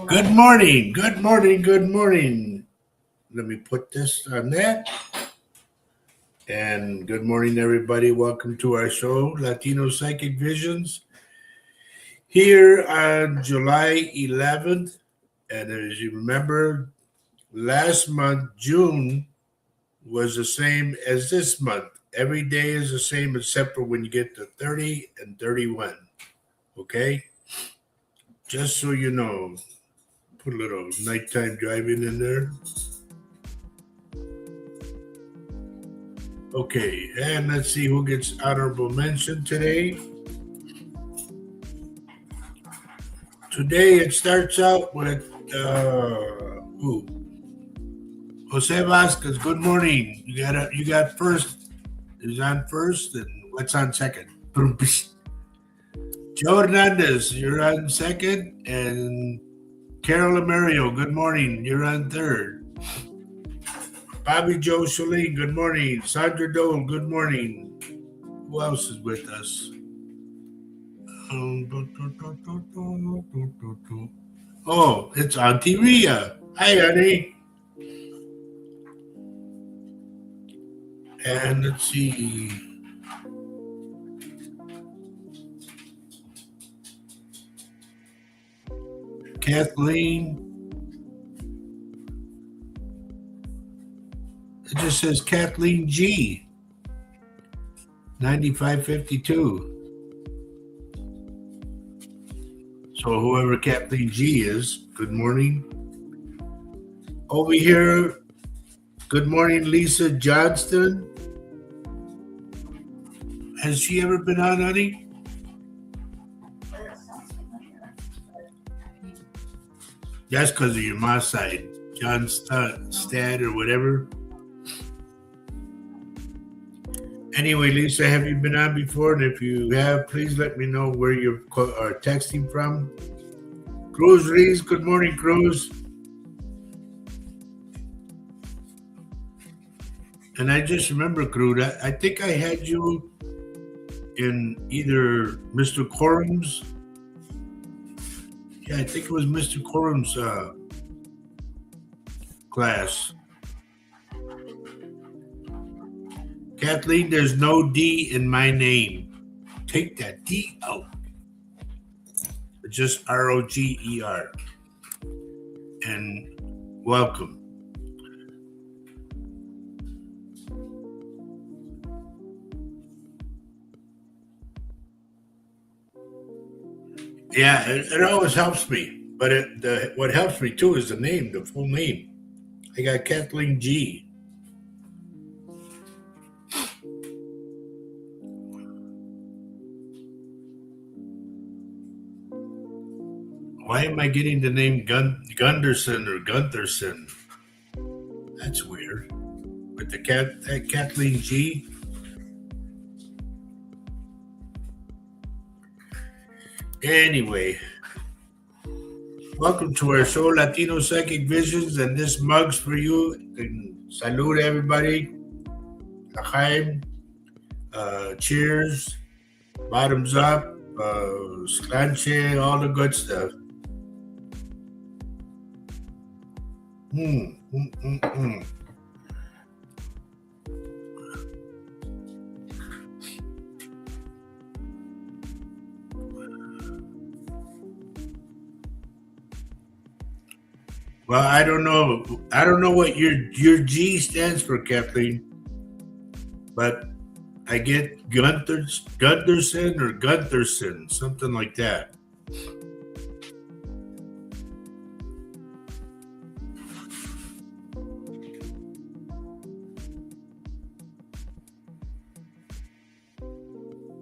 Good morning, good morning, good morning. Let me put this on that. And good morning, everybody. Welcome to our show, Latino Psychic Visions, here on July 11th. And as you remember, last month, June, was the same as this month. Every day is the same except for when you get to 30 and 31. Okay? Just so you know, put a little nighttime driving in there. Okay, and let's see who gets honorable mention today. Today it starts out with who? Jose Vasquez. Good morning. You got first. Is on first, and what's on second? Joe Hernandez, you're on second, and Carol Amario. Good morning. You're on third. Bobby Joe Shalene. Good morning. Sandra Dole. Good morning. Who else is with us? Oh, it's Auntie Ria. Hi, honey. And let's see. Kathleen. It just says Kathleen G. 9552. So whoever Kathleen G is, good morning. Over here, good morning, Lisa Johnston. Has she ever been on, honey? That's because of your mom's side, John Stad or whatever. Anyway, Lisa, have you been on before? And if you have, please let me know where you're texting from. Cruz Rees, good morning, Cruz. And I just remember, Cruz, I think I had you in either Mr. Corum's. Yeah, I think it was Mr. Corum's class. Kathleen, there's no D in my name. Take that D out. Just Roger. And welcome. Yeah, it always helps me. But what helps me too is the name, the full name. I got Kathleen G. Why am I getting the name Gunderson or Guntherson? That's weird. With the Kathleen G. Anyway, welcome to our show, Latino Psychic Visions, and this mug's for you. And salud, everybody. L'chaim. Cheers. Bottoms up. Sclanche, all the good stuff. Well, I don't know. I don't know what your G stands for, Kathleen, but I get Gunderson or Guntherson, something like that.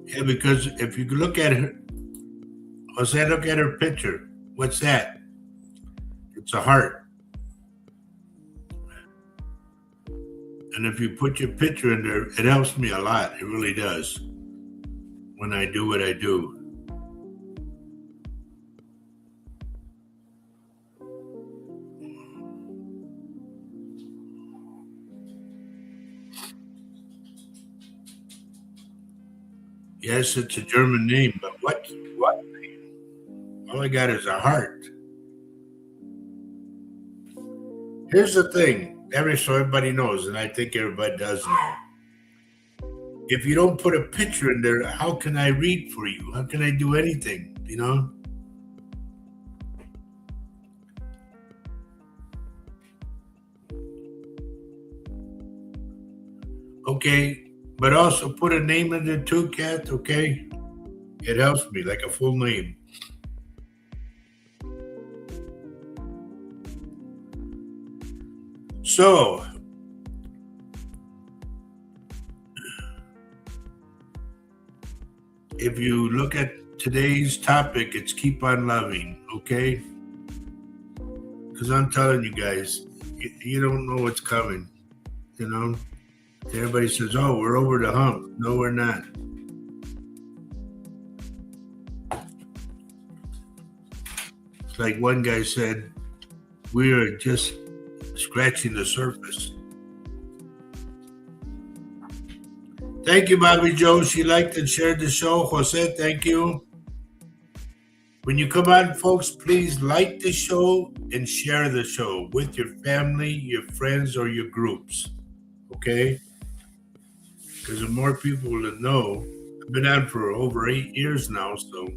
Yeah, because if you look at her, look at her picture. What's that? It's a heart. And if you put your picture in there, it helps me a lot. It really does. When I do what I do. Yes, it's a German name, but what name? All I got is a heart. Here's the thing, so everybody knows, and I think everybody does know. If you don't put a picture in there, how can I read for you? How can I do anything? Okay, but also put a name in there too, Kat. Okay, it helps me, like a full name. So, if you look at today's topic, it's keep on loving, okay? Because I'm telling you guys, you don't know what's coming, you know? Everybody says, oh, we're over the hump. No, we're not. It's like one guy said, we are just scratching the surface. Thank you, Bobby Joe. She liked and shared the show. Jose, thank you. When you come on, folks, please like the show and share the show with your family, your friends, or your groups. Okay? Because the more people that know, I've been on for over 8 years now, so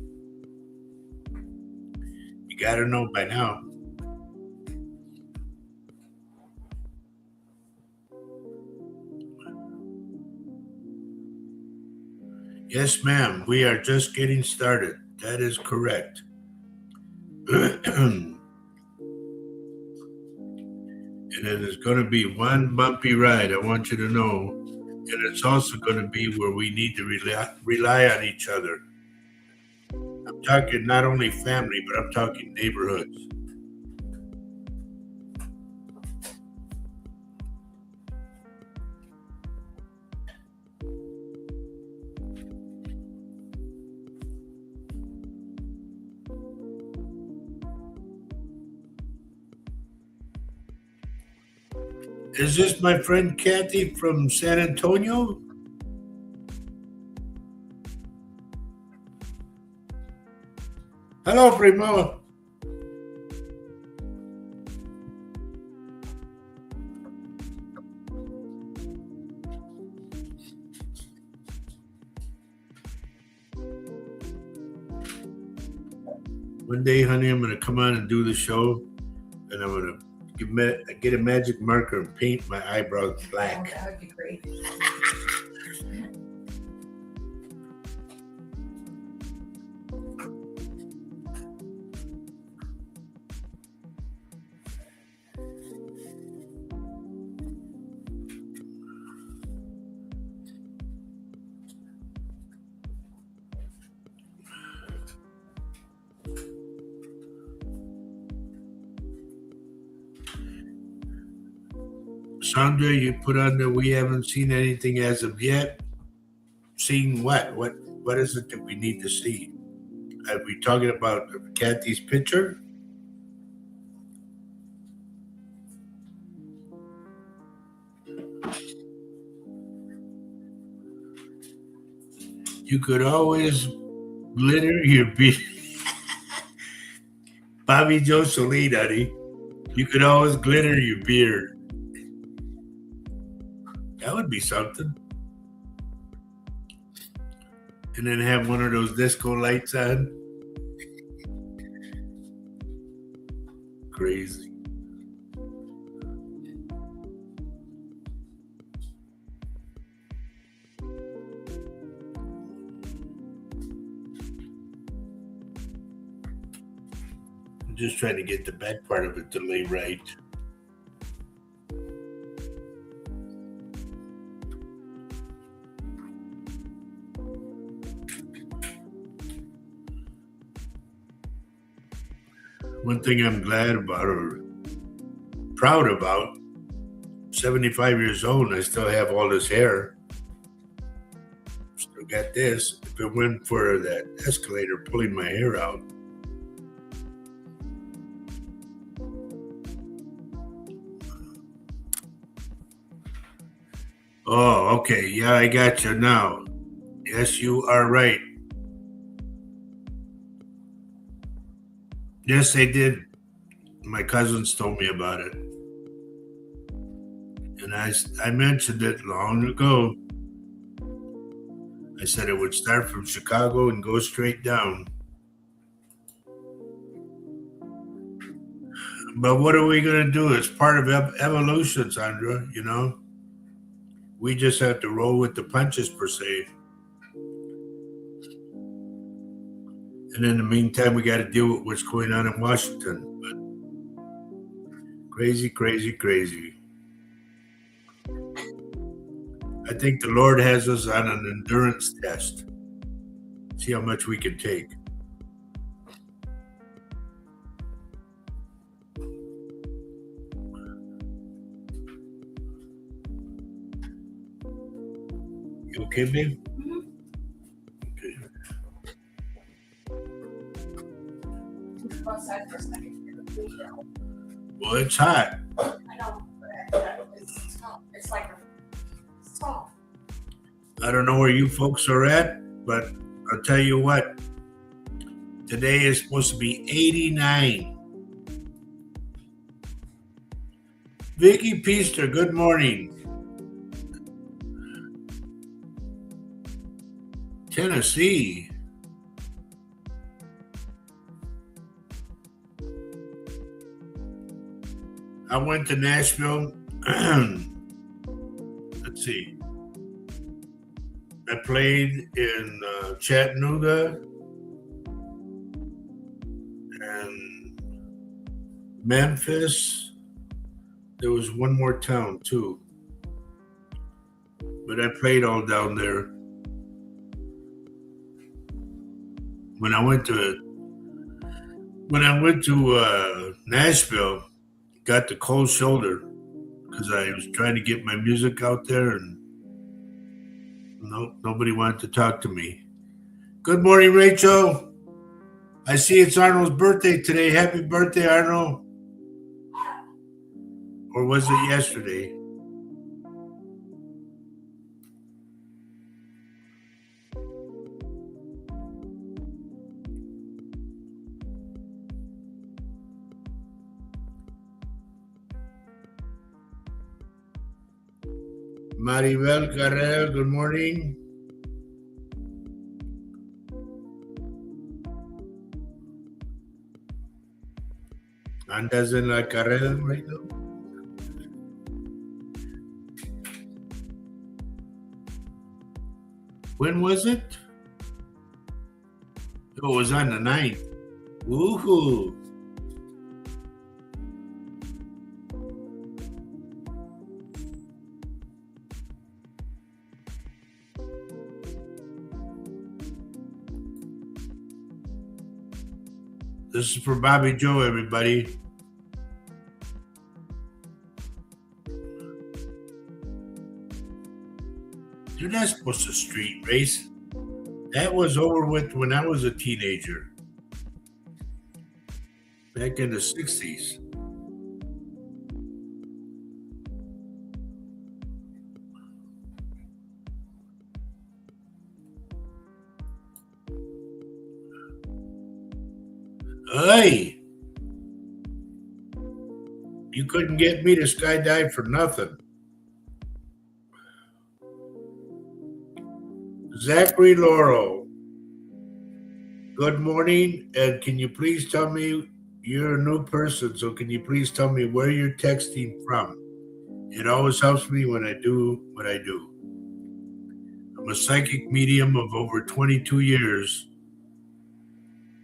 you got to know by now. Yes, ma'am. We are just getting started. That is correct. And it is going to be one bumpy ride, I want you to know. And it's also going to be where we need to rely on each other. I'm talking not only family, but I'm talking neighborhoods. Is this my friend Kathy from San Antonio? Hello, Primo. One day, honey, I'm going to come on and do the show, and I'm going to get a magic marker and paint my eyebrows black. Oh, that would be great. Sandra, you put on that we haven't seen anything as of yet. Seen what? What is it that we need to see? Are we talking about Kathy's picture? You could always glitter your beard. Bobby Joe Solid, honey. You could always glitter your beard. That would be something. And then have one of those disco lights on. Crazy. I'm just trying to get the back part of it to lay right. One thing I'm glad about or proud about, 75 years old and I still have all this hair. Still got this. If it went for that escalator pulling my hair out. Oh, okay. Yeah, I got you now. Yes, you are right. Yes, they did. My cousins told me about it. And I mentioned it long ago. I said it would start from Chicago and go straight down. But what are we going to do? It's part of evolution, Sandra. We just have to roll with the punches, per se. And in the meantime, we got to deal with what's going on in Washington. But crazy, crazy, crazy. I think the Lord has us on an endurance test. See how much we can take. You okay, babe? Okay. Well, it's hot. I know, but it's tough. It's like it's tough. I don't know where you folks are at, but I'll tell you what. Today is supposed to be 89. Vicky Peaster, good morning. Tennessee. I went to Nashville. Let's see. I played in Chattanooga and Memphis. There was one more town too, but I played all down there. When I went to Nashville, got the cold shoulder because I was trying to get my music out there, and nobody wanted to talk to me. Good morning, Rachel. I see it's Arnold's birthday today. Happy birthday, Arnold. Or was it yesterday? Maribel Carrel, good morning. Andas en la carrera right now? When was it? It was on the 9th. Woohoo! This is for Bobby Joe, everybody. You're not supposed to street race. That was over with when I was a teenager. Back in the 60s. Hey! You couldn't get me to skydive for nothing. Zachary Laurel, good morning. And can you please tell me, you're a new person, so can you please tell me where you're texting from? It always helps me when I do what I do. I'm a psychic medium of over 22 years,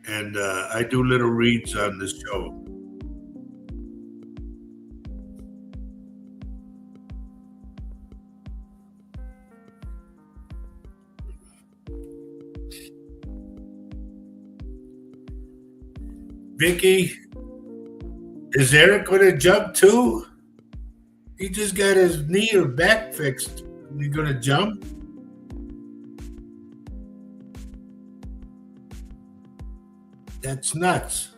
and I do little reads on this show. Vicky, is Eric going to jump too? He just got his knee or back fixed. He going to jump? That's nuts.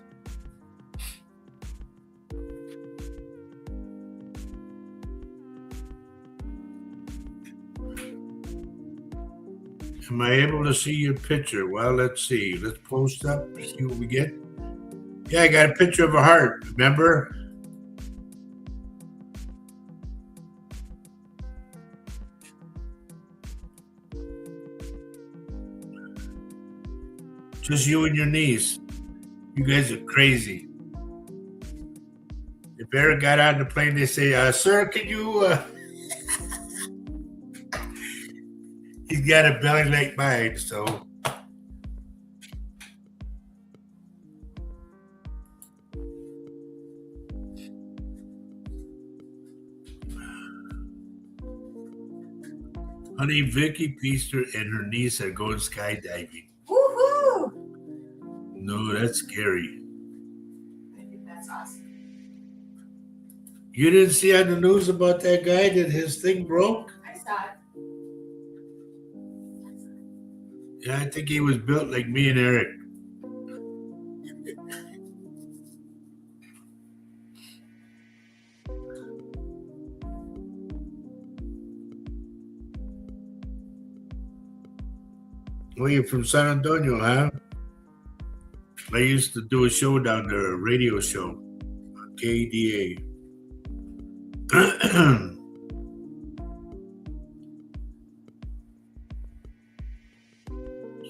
Am I able to see your picture? Well, let's see. Let's post up, see what we get. Yeah, I got a picture of a heart, remember? Just you and your niece. You guys are crazy. If Eric got on the plane, they say, sir, can you... He's got a belly like mine, so... Honey, Vicky Peaster and her niece are going skydiving. Woohoo! No, that's scary. I think that's awesome. You didn't see on the news about that guy that his thing broke? I saw it. Yeah, I think he was built like me and Eric. Well, you're from San Antonio, huh? I used to do a show down there, a radio show on KDA.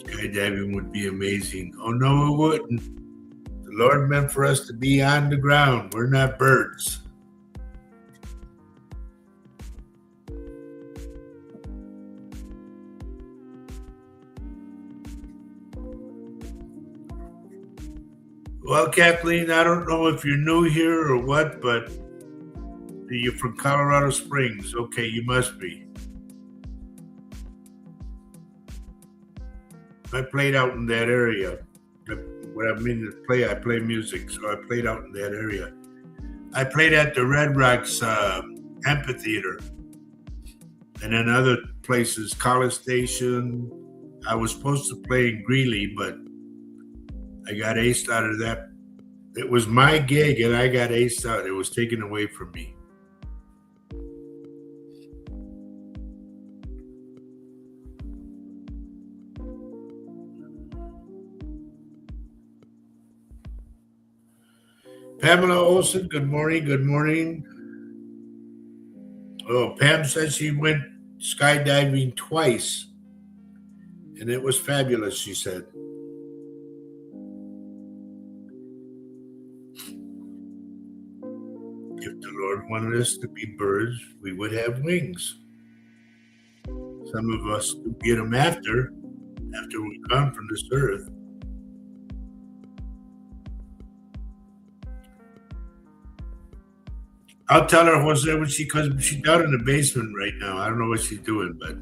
Skydiving would be amazing. Oh, no, it wouldn't. The Lord meant for us to be on the ground. We're not birds. Well, Kathleen, I don't know if you're new here or what, but you're from Colorado Springs. Okay, you must be. I played out in that area. What I mean to play, I play music, so I played out in that area. I played at the Red Rocks amphitheater, and then other places, College Station. I was supposed to play in Greeley, but I got aced out of that. It was my gig, and I got aced out. It was taken away from me. Pamela Olson, good morning. Good morning. Oh, Pam said she went skydiving twice, and it was fabulous, she said. If the Lord wanted us to be birds, we would have wings. Some of us get them after we come from this earth. I'll tell her Jose when because she's down in the basement right now. I don't know what she's doing, but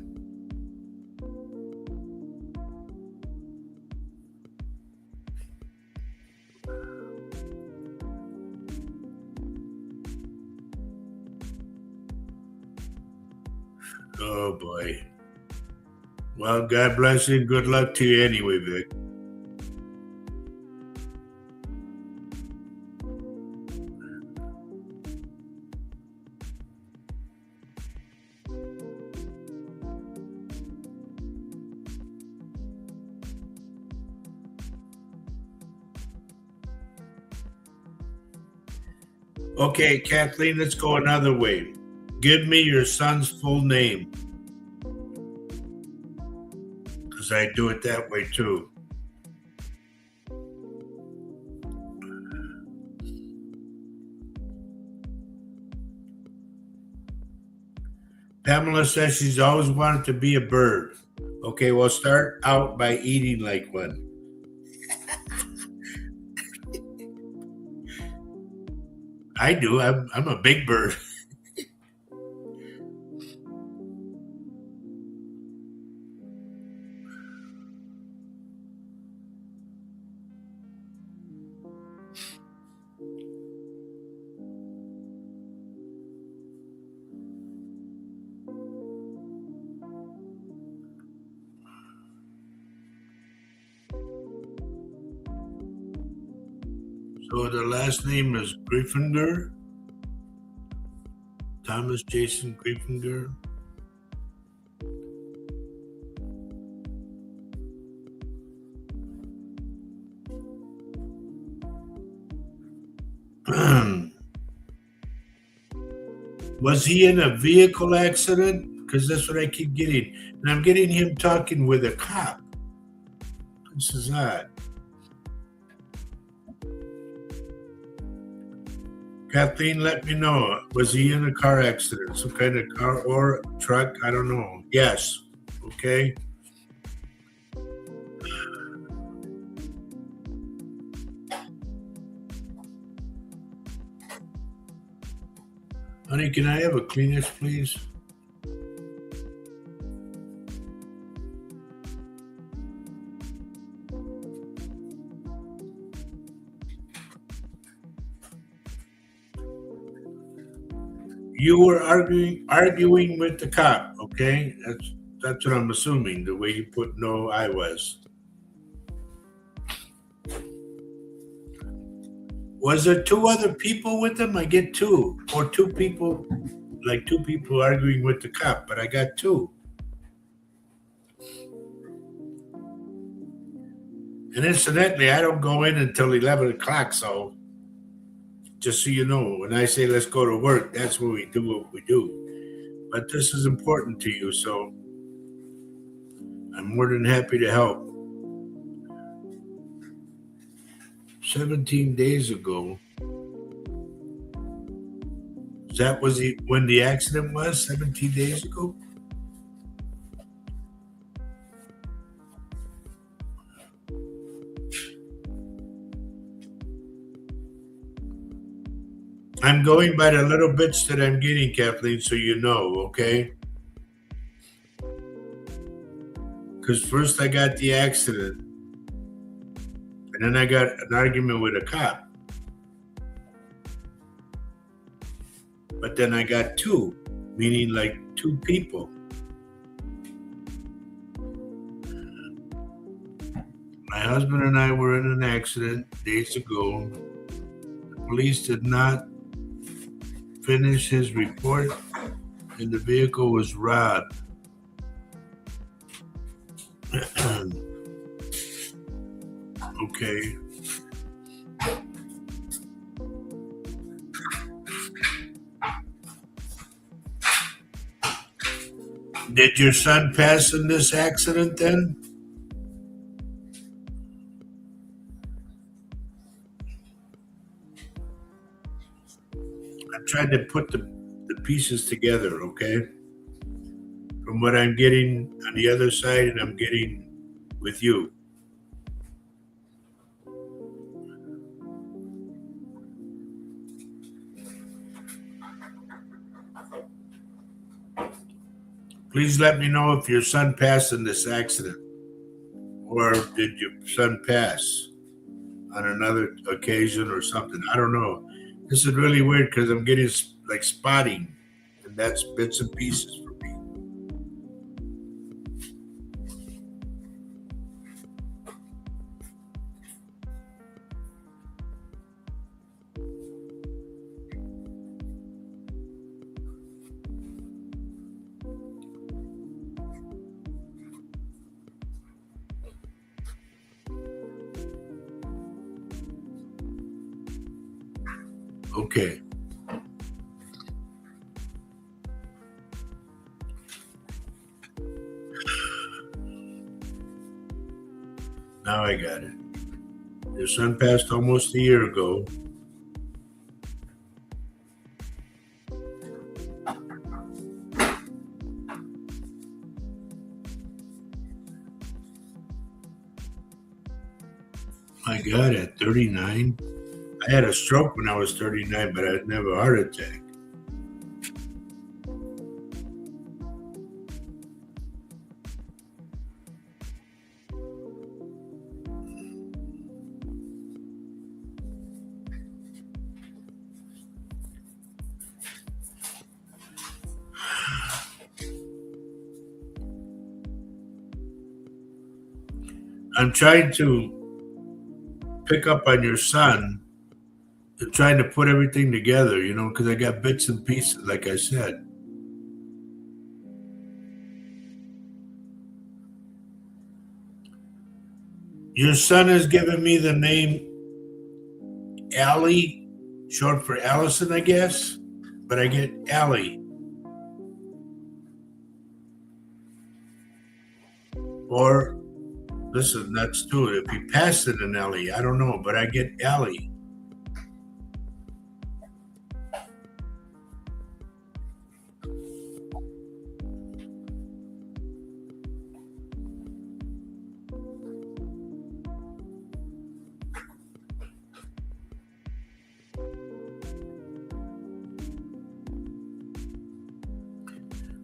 oh boy. Well, God bless you. Good luck to you anyway, Vic. Okay, Kathleen, let's go another way. Give me your son's full name. Because I do it that way too. Pamela says she's always wanted to be a bird. Okay, well, start out by eating like one. I do. I'm a big bird. So the last name is Griffinger. Thomas Jason Griffinger. Was he in a vehicle accident? Because that's what I keep getting. And I'm getting him talking with a cop. This is odd. Kathleen, let me know. Was he in a car accident? Some kind of car or truck? I don't know. Yes. Okay. Honey, can I have a Kleenex, please? You were arguing with the cop, okay? That's what I'm assuming. The way you put no, I was. Was there two other people with him? I get two, or two people, like two people arguing with the cop, but I got two. And incidentally, I don't go in until 11 o'clock, so just so you know, when I say let's go to work, that's when we do what we do. But this is important to you, so I'm more than happy to help. 17 days ago. That was when the accident was, 17 days ago? I'm going by the little bits that I'm getting, Kathleen, so you know, okay? Because first I got the accident, and then I got an argument with a cop. But then I got two, meaning like two people. My husband and I were in an accident days ago. The police did not finish his report, and the vehicle was robbed. Okay. Did your son pass in this accident then? I'm trying to put the pieces together, okay? From what I'm getting on the other side and I'm getting with you. Please let me know if your son passed in this accident, or did your son pass on another occasion or something. I don't know. This is really weird because I'm getting like spotting, and that's bits and pieces for me. Okay. Now I got it. Your son passed almost a year ago. My God, at 39? I had a stroke when I was 39, but I had never a heart attack. I'm trying to pick up on your son and trying to put everything together, you know, because I got bits and pieces, like I said. Your son has given me the name Allie, short for Allison, I guess, but I get Allie. Or Listen, that's too. If he passed it in Ellie, I don't know, but I get Ellie.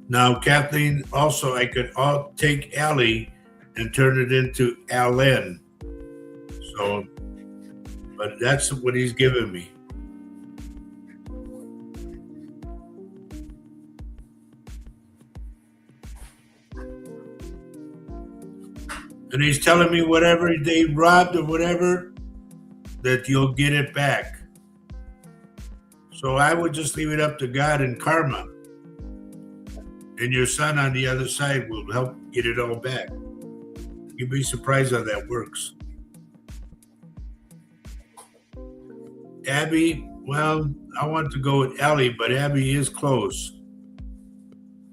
Now, Kathleen, also, I could take Ellie and turn it into Allen. So, but that's what he's giving me. And he's telling me whatever they robbed or whatever, that you'll get it back. So I would just leave it up to God and karma. And your son on the other side will help get it all back. You'd be surprised how that works. Abby, well, I want to go with Ellie, but Abby is close.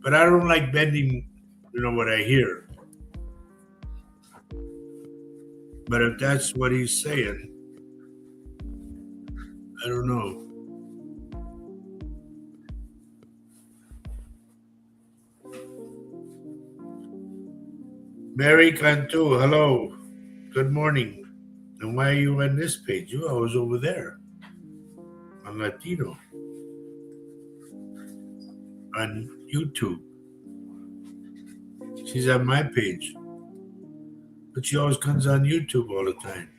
But I don't like bending, what I hear. But if that's what he's saying, I don't know. Mary Cantu, hello. Good morning. And why are you on this page? I was over there on Latino on YouTube. She's on my page. But she always comes on YouTube all the time.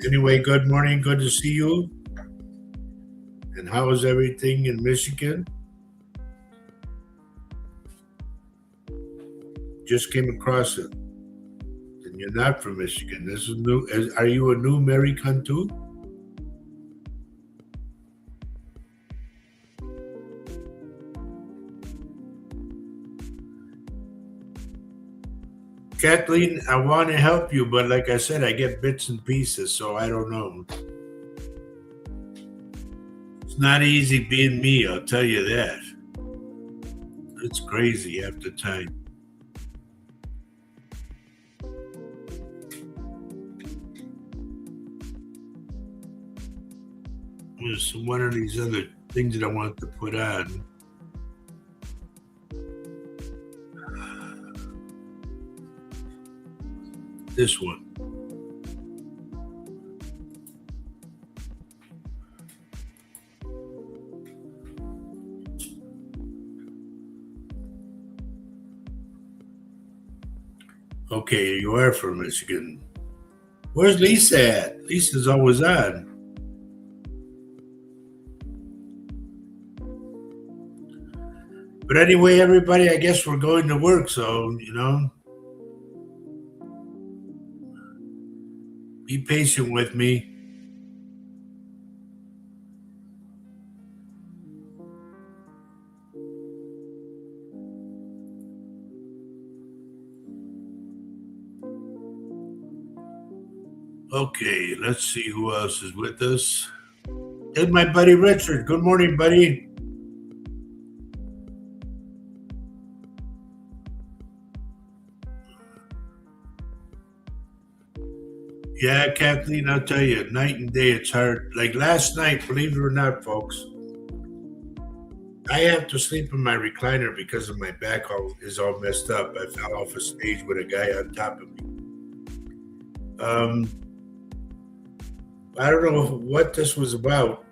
Anyway, good morning. Good to see you. And how is everything in Michigan? Just came across it. And you're not from Michigan. This is new. Are you a new Mary Cantu? Kathleen, I want to help you, but like I said, I get bits and pieces, so I don't know. It's not easy being me, I'll tell you that. It's crazy half the time. There's one of these other things that I want to put on. This one. Okay, you are from Michigan. Where's Lisa at? Lisa's always on. But anyway, everybody, I guess we're going to work, so, be patient with me. Okay, let's see who else is with us. There's my buddy Richard. Good morning, buddy. Yeah, Kathleen, I'll tell you, night and day, it's hard. Like last night, believe it or not, folks, I have to sleep in my recliner because of my back is all messed up. I fell off a stage with a guy on top of me. I don't know what this was about,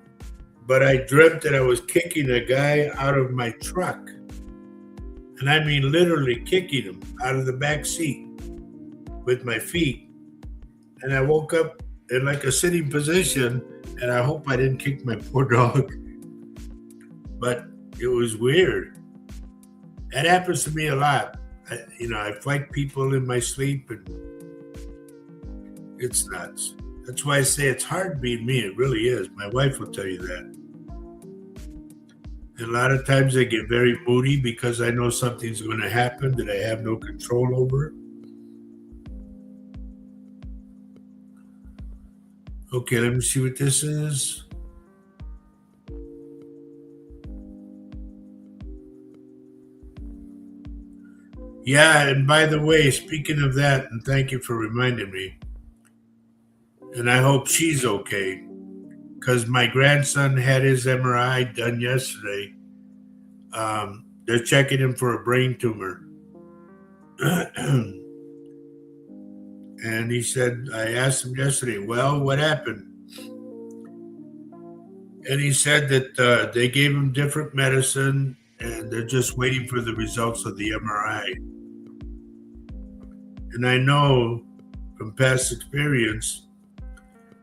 but I dreamt that I was kicking a guy out of my truck. And I mean literally kicking him out of the back seat with my feet. And I woke up in like a sitting position, and I hope I didn't kick my poor dog. But it was weird. That happens to me a lot. I fight people in my sleep, and it's nuts. That's why I say it's hard being me. It really is. My wife will tell you that. And a lot of times I get very moody because I know something's going to happen that I have no control over. Okay, let me see what this is. Yeah, and by the way, speaking of that, and thank you for reminding me, and I hope she's okay, because my grandson had his MRI done yesterday. They're checking him for a brain tumor. And he said, I asked him yesterday, well, what happened? And he said that they gave him different medicine and they're just waiting for the results of the MRI. And I know from past experience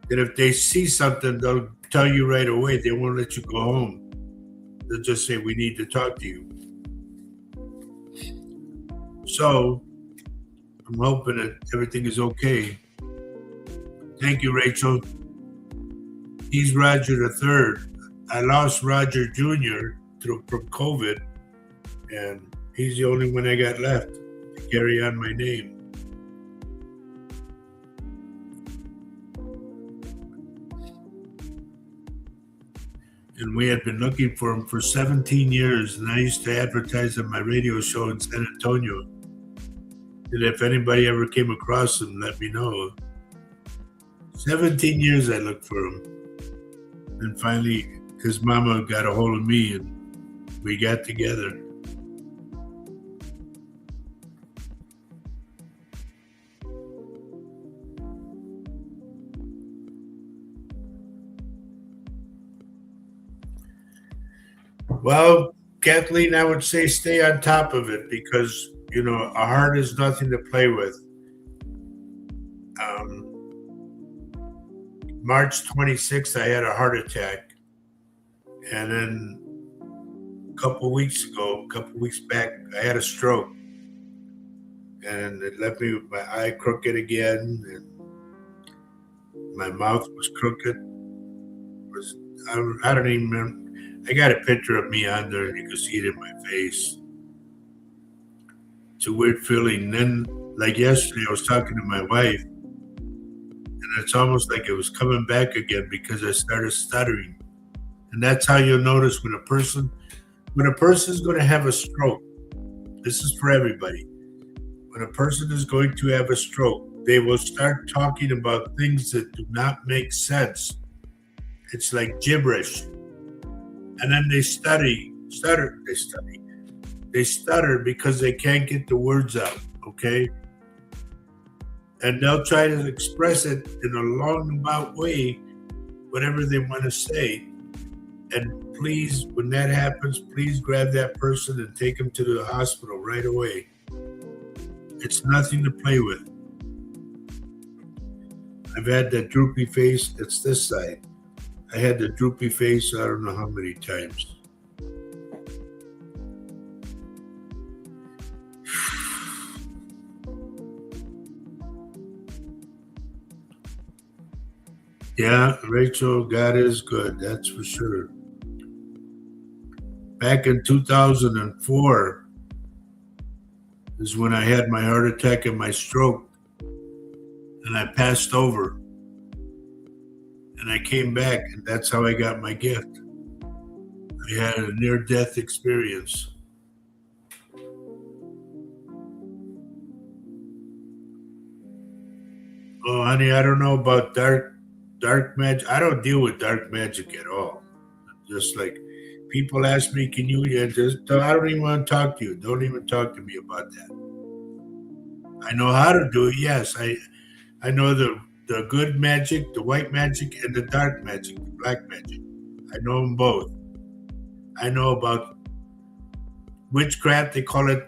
that if they see something, they'll tell you right away. They won't let you go home. They'll just say, we need to talk to you. So I'm hoping that everything is okay. Thank you, Rachel. He's Roger the Third. I lost Roger Jr. from COVID, and he's the only one I got left to carry on my name. And we had been looking for him for 17 years, and I used to advertise on my radio show in San Antonio. And if anybody ever came across him, let me know. 17 years I looked for him. And finally, his mama got a hold of me, and we got together. Well, Kathleen, I would say stay on top of it because, you know, a heart is nothing to play with. March 26th, I had a heart attack. And then a couple weeks back, I had a stroke. And it left me with my eye crooked again. And my mouth was crooked. I don't even remember. I got a picture of me on there and you can see it in my face. It's a weird feeling. And then, like yesterday, I was talking to my wife, and it's almost like it was coming back again because I started stuttering. And that's how you'll notice when a person's going to have a stroke. This is for everybody. When a person is going to have a stroke, they will start talking about things that do not make sense. It's like gibberish. And then they stutter because they can't get the words out, okay? And they'll try to express it in a long-about way, whatever they want to say. And please, when that happens, please grab that person and take them to the hospital right away. It's nothing to play with. I've had that droopy face, that's this side. I had the droopy face, I don't know how many times. Yeah, Rachel, God is good, that's for sure. Back in 2004 is when I had my heart attack and my stroke, and I passed over. And I came back, and that's how I got my gift. I had a near-death experience. Oh, honey, I don't know about dark magic. I don't deal with dark magic at all. Just like people ask me, can you I don't even want to talk to you. Don't even talk to me about that. I know how to do it, yes. I know the good magic, the white magic, and the dark magic, the black magic. I know them both. I know about witchcraft, they call it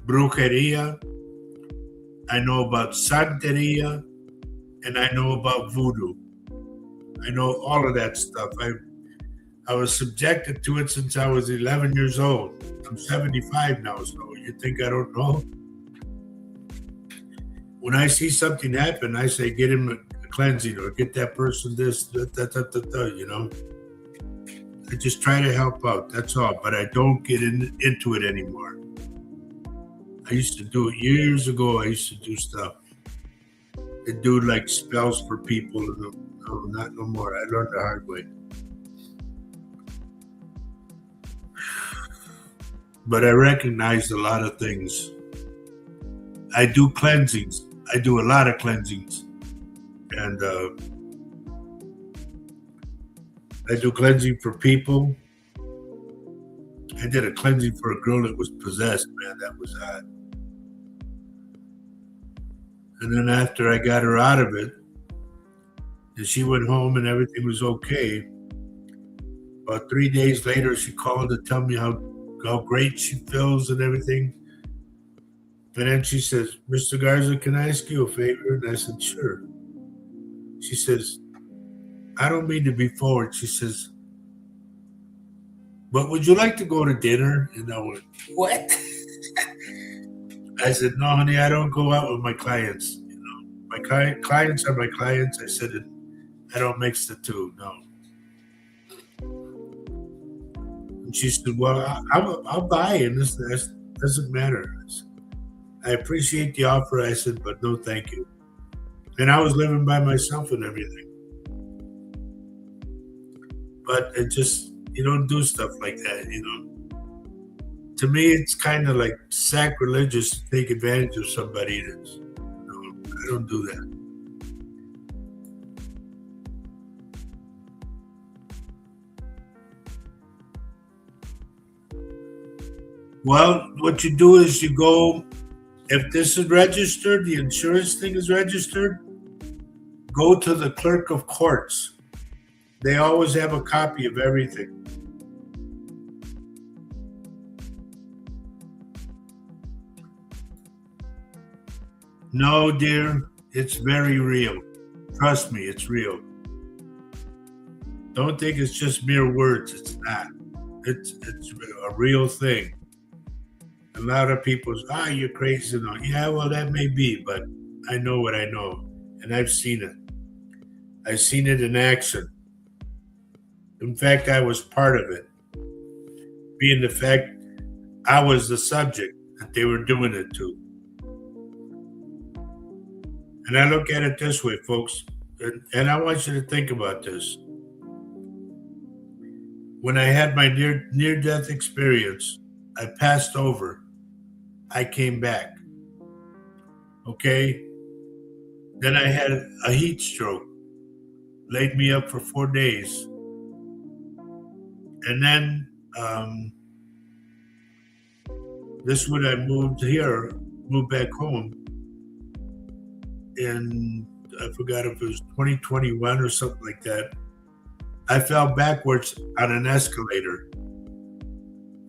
brujeria. I know about santeria, and I know about voodoo. I know all of that stuff. I was subjected to it since I was 11 years old. I'm 75 now, so you think I don't know? When I see something happen, I say, get him a cleansing or get that person this, you know. I just try to help out, that's all. But I don't get into it anymore. I used to do it years ago. I used to do stuff. I do like spells for people. No, not no more. I learned the hard way. but I recognized a lot of things. I do cleansings. I do a lot of cleansings. And I do cleansing for people. I did a cleansing for a girl that was possessed, man. That was hot. And then after I got her out of it, and she went home and everything was okay, about 3 days later, she called to tell me how great she feels and everything. And then she says, Mr. Garza, can I ask you a favor? And I said, sure. She says, I don't mean to be forward. She says, but would you like to go to dinner? And I went, what? I said, no, honey, I don't go out with my clients. You know, my clients are my clients. I said, I don't mix the two, no. And she said, well, I'll buy it. This doesn't matter. I appreciate the offer. I said, but no, thank you. And I was living by myself and everything. But it just, you don't do stuff like that, you know. To me, it's kind of like sacrilegious to take advantage of somebody. That's, you know, I don't do that. Well, what you do is you go, if this is registered, the insurance thing is registered, go to the clerk of courts. They always have a copy of everything. No, dear, it's very real. Trust me, it's real. Don't think it's just mere words. It's not. It's a real thing. A lot of people say, you're crazy. No. Yeah, well, that may be, but I know what I know, and I've seen it. I've seen it in action. In fact, I was part of it, being the fact I was the subject that they were doing it to. And I look at it this way, folks, and I want you to think about this. When I had my near-death experience, I passed over. I came back. Okay? Then I had a heat stroke. Laid me up for 4 days. And then this when I moved back home in, I forgot if it was 2021 or something like that. I fell backwards on an escalator.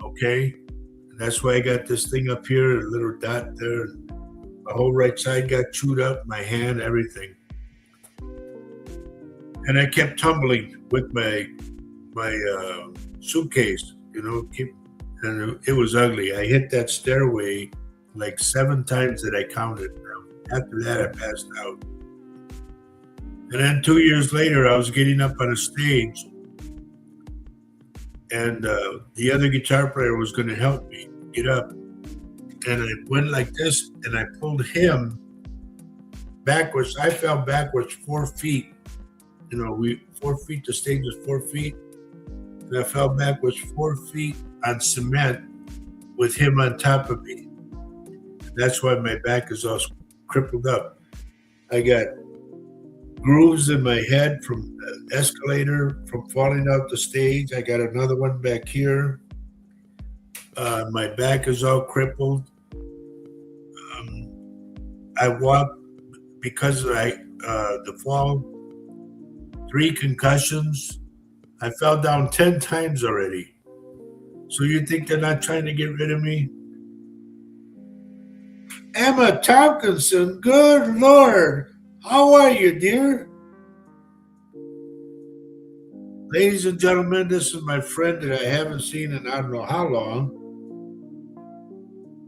Okay? And that's why I got this thing up here, a little dot there. My whole right side got chewed up, my hand, everything. And I kept tumbling with my suitcase, you know, and it was ugly. I hit that stairway like 7 times that I counted. After that, I passed out. And then 2 years later, I was getting up on a stage, and the other guitar player was going to help me get up. And I went like this, and I pulled him backwards. I fell backwards 4 feet. You know, 4 feet, the stage was 4 feet. And I fell backwards 4 feet on cement with him on top of me. That's why my back is all crippled up. I got grooves in my head from the escalator, from falling out the stage. I got another one back here. My back is all crippled. I walked because of the fall, 3 concussions. I fell down 10 times already. So you think they're not trying to get rid of me? Emma Tompkinson, good Lord. How are you, dear? Ladies and gentlemen, this is my friend that I haven't seen in I don't know how long.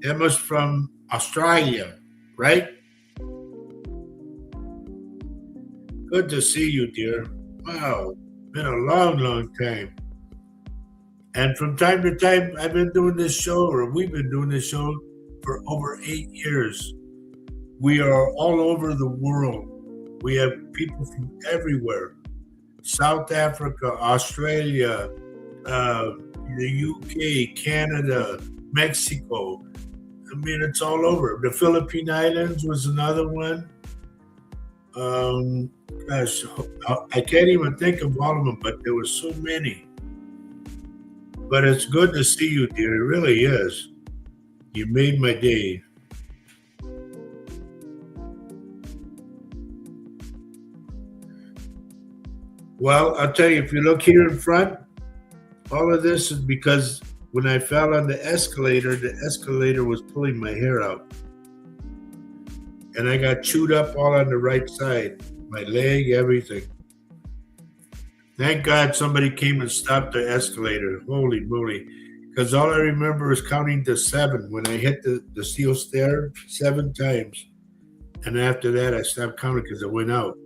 Emma's from Australia, right? Good to see you, dear. Wow, been a long, long time. And from time to time, I've been doing this show, or we've been doing this show for over 8 years. We are all over the world. We have people from everywhere. South Africa, Australia, the UK, Canada, Mexico. I mean, it's all over. The Philippine Islands was another one. Um, Gosh, I can't even think of all of them, but there were so many. But it's good to see you, dear. It really is. You made my day. Well, I'll tell you, if you look here in front, all of this is because when I fell on the escalator was pulling my hair out. And I got chewed up all on the right side, my leg, everything. Thank God somebody came and stopped the escalator. Holy moly. Because all I remember is counting to 7 when I hit the steel stair 7 times. And after that, I stopped counting because it went out.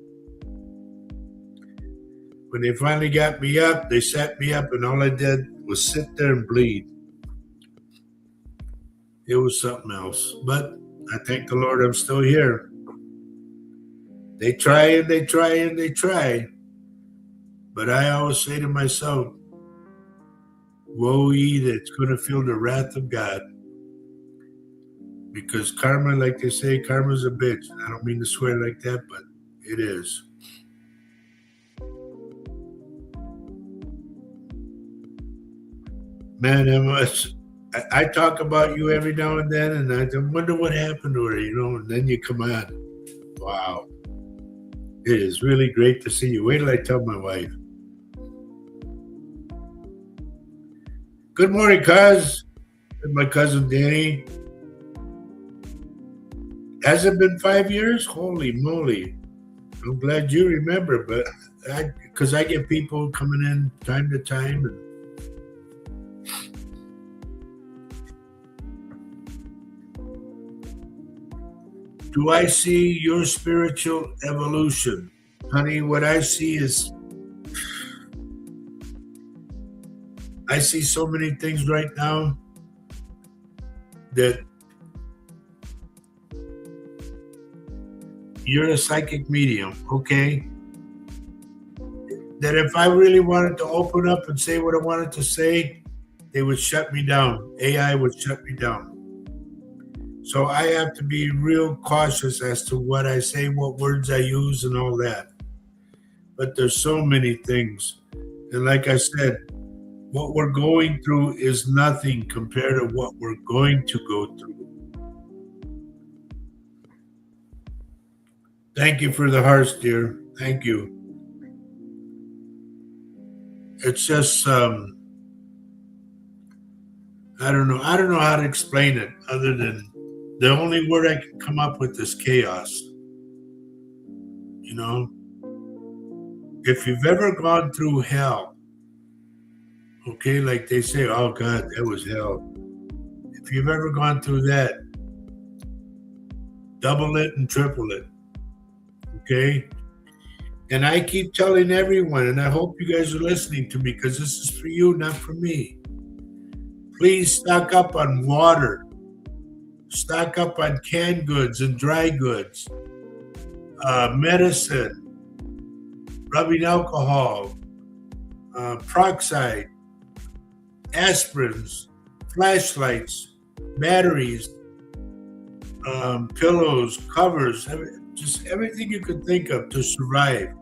When they finally got me up, they sat me up, and all I did was sit there and bleed. It was something else. But I thank the Lord I'm still here. They try and they try and they try. But I always say to myself, woe ye that's going to feel the wrath of God. Because karma, like they say, karma's a bitch. I don't mean to swear like that, but it is. Man, I talk about you every now and then, and I wonder what happened to her, and then you come on. Wow. It is really great to see you. Wait till I tell my wife. Good morning, cuz. My cousin Danny. Has it been 5 years? Holy moly. I'm glad you remember, but because I get people coming in time to time. Do I see your spiritual evolution? Honey, what I see is I see so many things right now that you're a psychic medium, okay? That if I really wanted to open up and say what I wanted to say, they would shut me down. AI would shut me down. So I have to be real cautious as to what I say, what words I use, and all that. But there's so many things. And like I said, what we're going through is nothing compared to what we're going to go through. Thank you for the hearts, dear. Thank you. It's just, I don't know. I don't know how to explain it other than the only word I can come up with is chaos. If you've ever gone through hell, okay, like they say, oh God, that was hell. If you've ever gone through that, double it and triple it, okay? And I keep telling everyone, and I hope you guys are listening to me because this is for you, not for me. Please stock up on water. Stock up on canned goods and dry goods, medicine, rubbing alcohol, peroxide, aspirins, flashlights, batteries, pillows, covers, just everything you could think of to survive.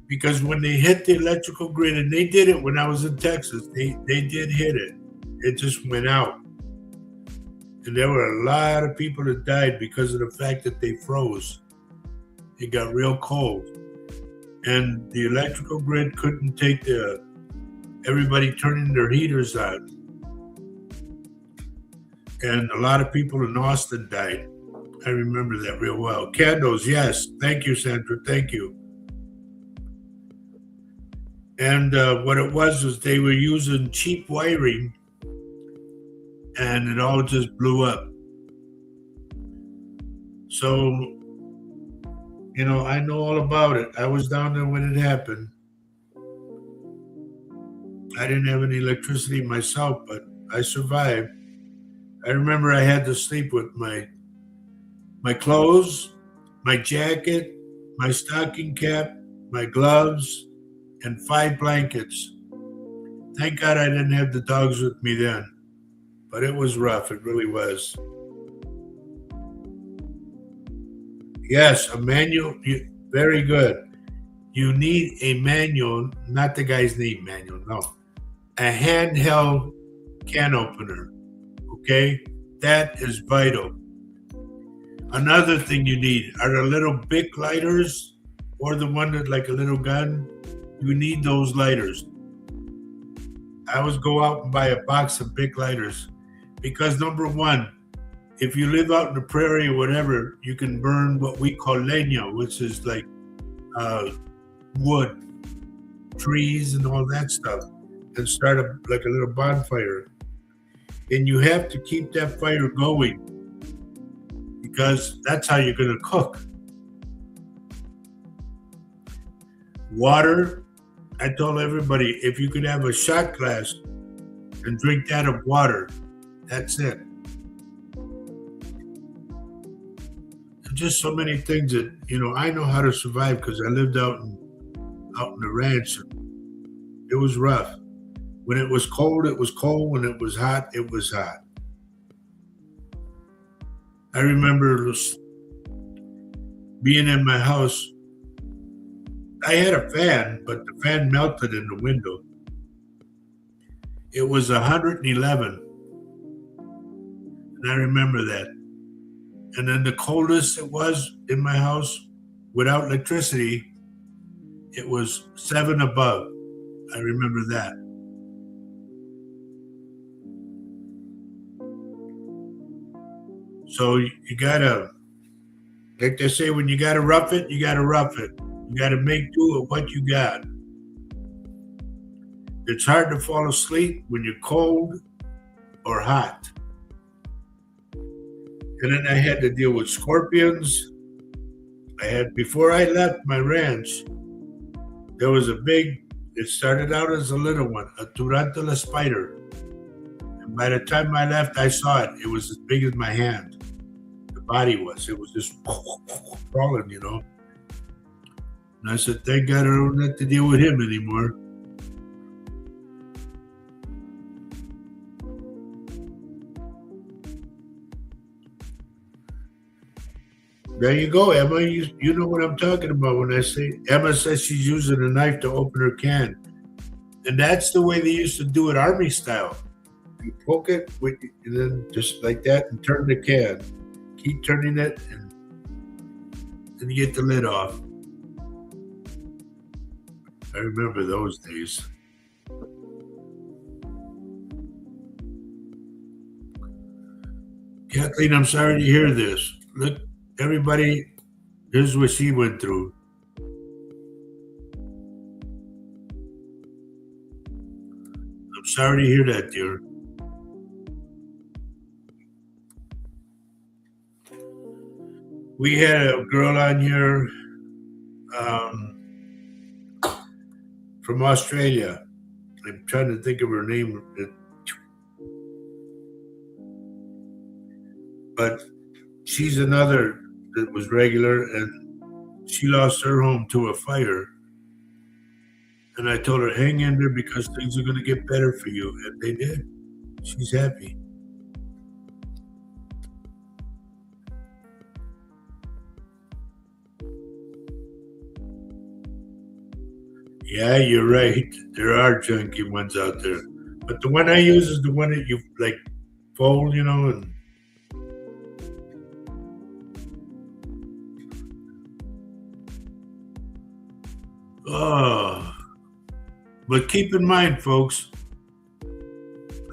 Because when they hit the electrical grid, and they did it when I was in Texas, they did hit it. It just went out. And there were a lot of people that died because of the fact that they froze. It got real cold. And the electrical grid couldn't take everybody turning their heaters on. And a lot of people in Austin died. I remember that real well. Candles, yes. Thank you, Sandra. Thank you. And what it was they were using cheap wiring, and it all just blew up. So, I know all about it. I was down there when it happened. I didn't have any electricity myself, but I survived. I remember I had to sleep with my clothes, my jacket, my stocking cap, my gloves, and 5 blankets. Thank God I didn't have the dogs with me then. but it was rough. It really was. Yes, a manual. Very good. You need a manual, not the guy's name manual, no. A handheld can opener. Okay? That is vital. Another thing you need are the little Bic lighters or the one that's like a little gun. You need those lighters. I always go out and buy a box of Bic lighters because number one, if you live out in the prairie or whatever, you can burn what we call leña, which is like wood, trees, and all that stuff, and start like a little bonfire. And you have to keep that fire going because that's how you're going to cook. Water, I told everybody, if you could have a shot glass and drink that of water, that's it. Just so many things that, I know how to survive because I lived out in the ranch. It was rough. When it was cold, it was cold. When it was hot, it was hot. I remember being in my house. I had a fan, but the fan melted in the window. It was 111. And I remember that. And then the coldest it was in my house without electricity, it was 7 above. I remember that. So you gotta, like they say, when you gotta rough it, you gotta rough it. You gotta make do with what you got. It's hard to fall asleep when you're cold or hot. And then I had to deal with scorpions. Before I left my ranch, there was it started out as a little one, a tarantula spider. And by the time I left, I saw it. It was as big as my hand. The body was. It was just crawling, And I said, thank God I don't have to deal with him anymore. There you go, Emma. You know what I'm talking about when I say Emma says she's using a knife to open her can. And that's the way they used to do it Army style. You poke it and then just like that and turn the can. Keep turning it and then you get the lid off. I remember those days. Kathleen, I'm sorry to hear this. Look, everybody, this is what she went through. I'm sorry to hear that, dear. We had a girl on here from Australia. I'm trying to think of her name. But she's another that was regular, and she lost her home to a fire. And I told her, hang in there because things are going to get better for you. And they did. She's happy. Yeah, you're right. There are junky ones out there. But the one I use is the one that you like fold, and but keep in mind, folks,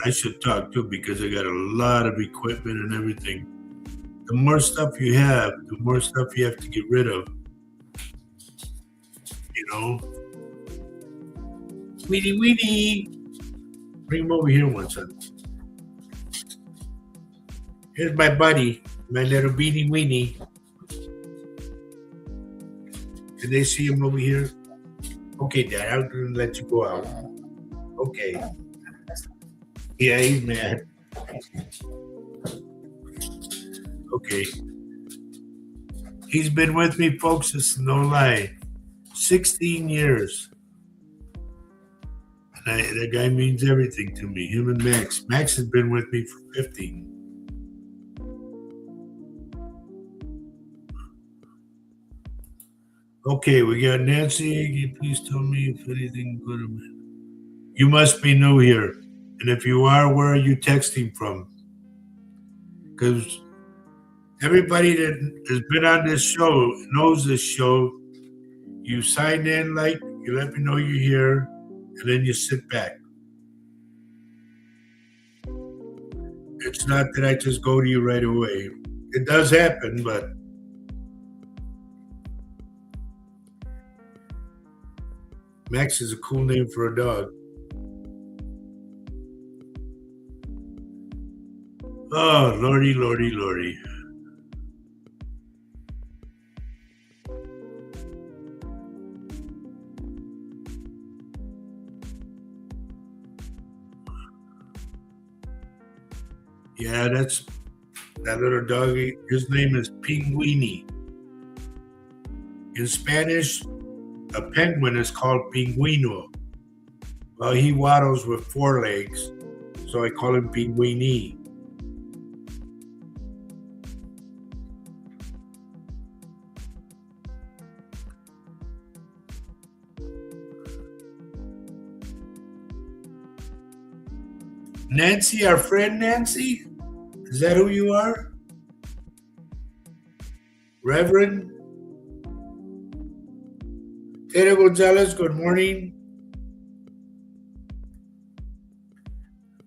I should talk too because I got a lot of equipment and everything. The more stuff you have, the more stuff you have to get rid of. Weedy. Bring him over here one second. Here's my buddy, my little beanie weenie. Can they see him over here? Okay, Dad, I'm going to let you go out. Okay. Yeah, he's mad. Okay. He's been with me, folks, it's no lie. 16 years. And That guy means everything to me. Him and Max. Max has been with me for 15. Okay, we got Nancy. Can you please tell me if anything good or bad? You must be new here. And if you are, where are you texting from? Because everybody that has been on this show knows this show. You sign in, like, you let me know you're here, and then you sit back. It's not that I just go to you right away. It does happen, but Max is a cool name for a dog. Oh, lordy, lordy, lordy. Yeah, that's that little doggy. His name is Pinguini. In Spanish, a penguin is called pinguino. Well, he waddles with 4 legs, so I call him Pinguini. Nancy, our friend Nancy? Is that who you are? Reverend Tere Gonzalez, good morning.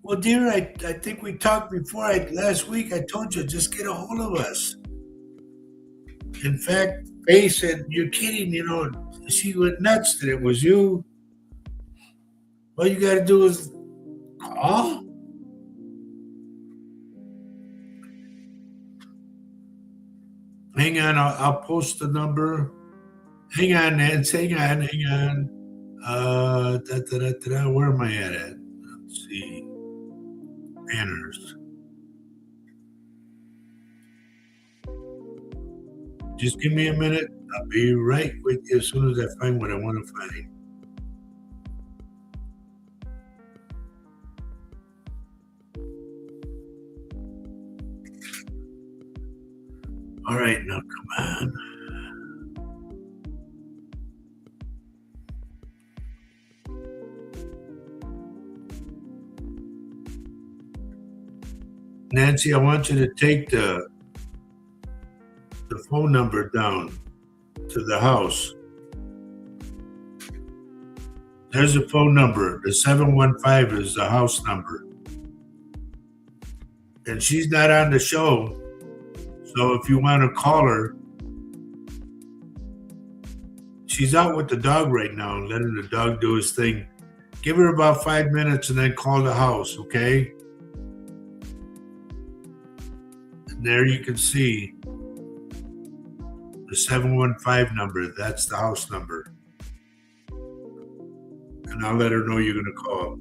Well, dear, I think we talked before. Last week I told you, just get a hold of us. In fact, Faye said, you're kidding, she went nuts that it was you. All you got to do is call. Hang on, I'll post the number. Hang on, Nancy, hang on. Where am I at? Let's see. Banners. Just give me a minute. I'll be right with you as soon as I find what I want to find. All right, now come on. Nancy, I want you to take the phone number down to the house. There's a phone number. The 715 is the house number. And she's not on the show. So if you want to call her, she's out with the dog right now, letting the dog do his thing. Give her about 5 minutes and then call the house, okay? And there you can see the 715 number. That's the house number. And I'll let her know you're going to call.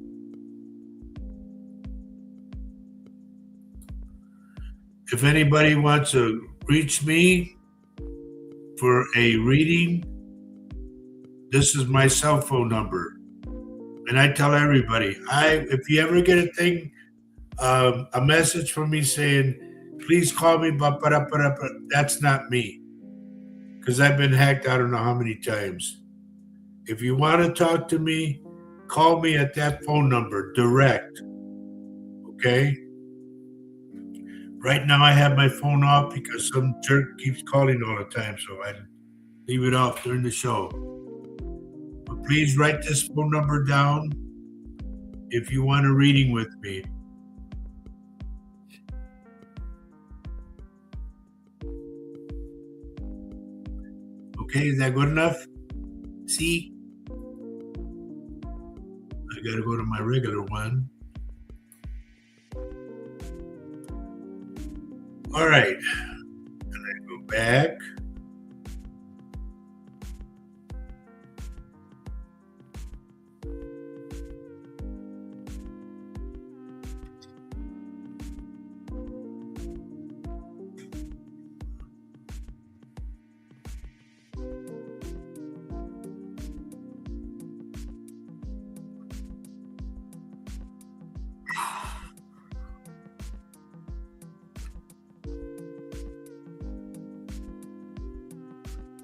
If anybody wants to reach me for a reading, this is my cell phone number. And I tell everybody, if you ever get a message from me saying, please call me, that's not me. Because I've been hacked I don't know how many times. If you want to talk to me, call me at that phone number, direct. Okay? Right now I have my phone off because some jerk keeps calling all the time, so I leave it off during the show. But please write this phone number down if you want a reading with me. Okay, is that good enough? See? I gotta go to my regular one. All right, and I go back.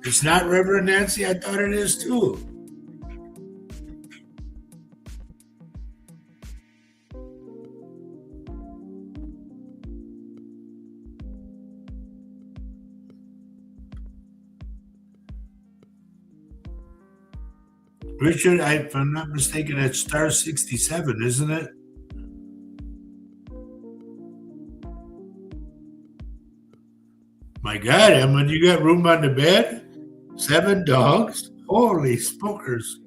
It's not Reverend Nancy? I thought it is too. Richard, if I'm not mistaken, that's star 67, isn't it? My God, Emma, you got room on the bed? 7 dogs? Holy smokers.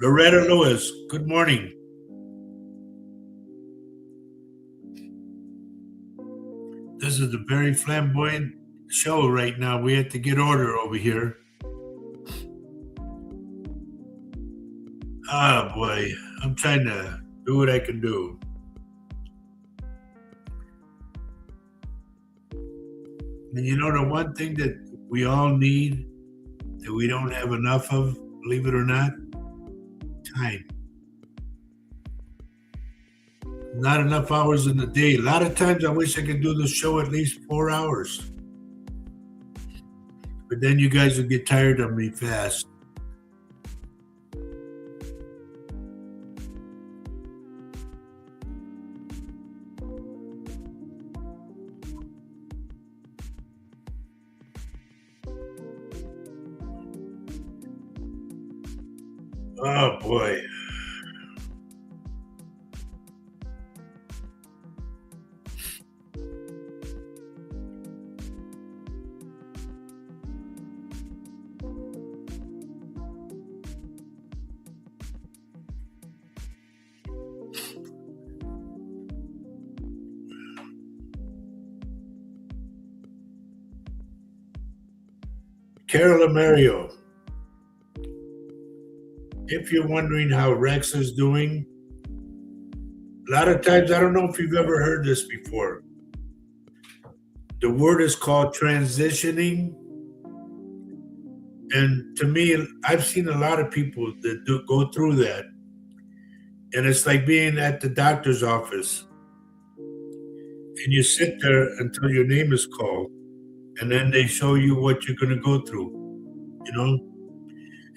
Loretta Lewis, good morning. This is a very flamboyant show right now. We have to get order over here. Oh boy, I'm trying to do what I can do. And you know, the one thing that we all need that we don't have enough of, believe it or not, time. Not enough hours in the day. A lot of times I wish I could do the show at least 4 hours. But then you guys would get tired of me fast. Oh boy. Carol Mario, if you're wondering how Rex is doing, a lot of times, I don't know if you've ever heard this before. The word is called transitioning. And to me, I've seen a lot of people that go through that. And it's like being at the doctor's office. And you sit there until your name is called. And then they show you what you're going to go through. You know?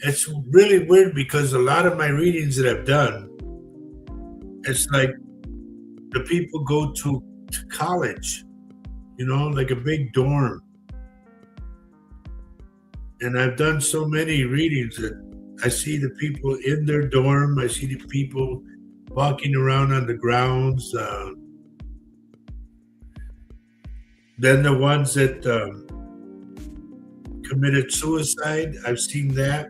It's really weird because a lot of my readings that I've done, it's like the people go to college, you know, like a big dorm. And I've done so many readings that I see the people in their dorm. I see the people walking around on the grounds. Then the ones that committed suicide, I've seen that.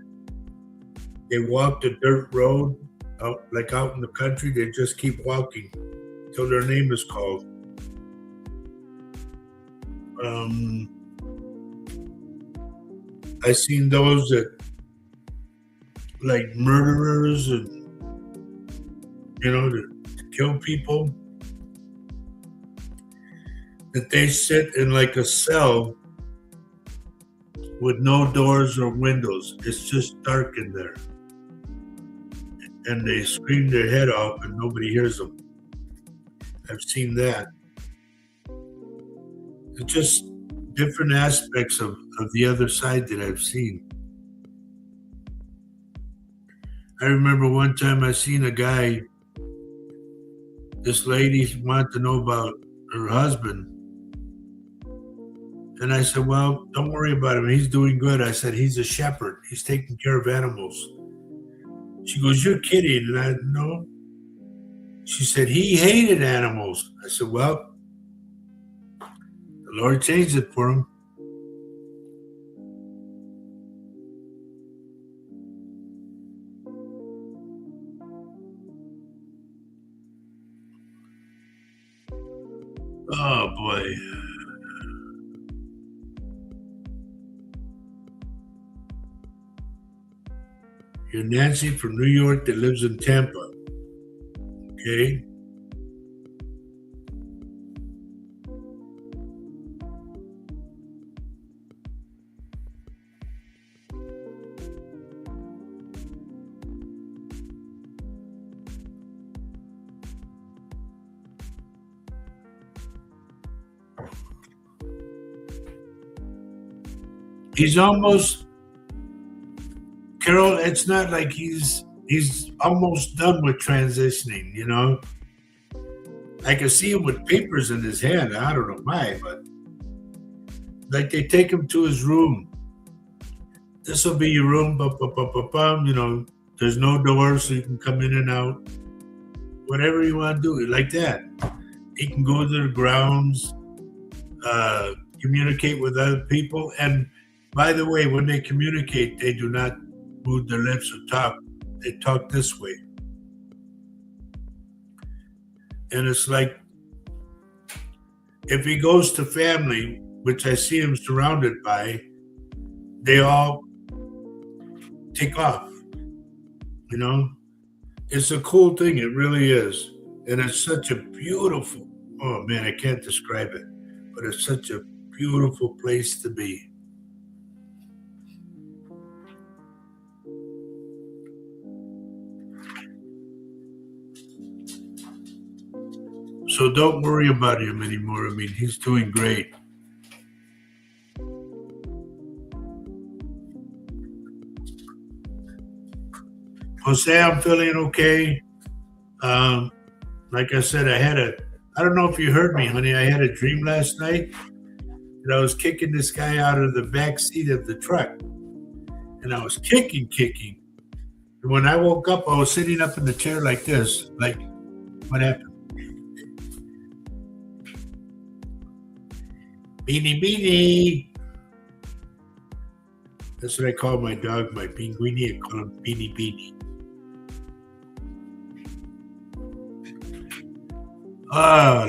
They walk the dirt road, out in the country. They just keep walking till their name is called. I've seen those that like murderers and to kill people, that they sit in like a cell with no doors or windows. It's just dark in there. And they scream their head off and nobody hears them. I've seen that. It's just different aspects of the other side that I've seen. I remember one time I seen a guy, this lady wanted to know about her husband. And I said, well, don't worry about him. He's doing good. I said, he's a shepherd. He's taking care of animals. She goes, you're kidding. And I no. She said, he hated animals. I said, well, the Lord changed it for him. Oh, boy. You're Nancy from New York that lives in Tampa. Okay. He's almost, Carol, it's not like he's almost done with transitioning, you know? I can see him with papers in his hand. I don't know why, but like they take him to his room. This will be your room, you know, there's no doors so you can come in and out. Whatever you want to do, like that. He can go to the grounds, communicate with other people. And by the way, when they communicate, they do not move their lips or talk. They talk this way. And it's like, if he goes to family, which I see him surrounded by, they all take off, you know? It's a cool thing, it really is. And it's such a beautiful, oh man, I can't describe it, but it's such a beautiful place to be. So don't worry about him anymore. I mean, he's doing great. Jose, I'm feeling okay. Like I said, I don't know if you heard me, honey. I had a dream last night that I was kicking this guy out of the back seat of the truck. And I was kicking. And when I woke up, I was sitting up in the chair like this. Like, what happened? Beanie. That's what I call my dog, my Pinguini. I call him Beanie.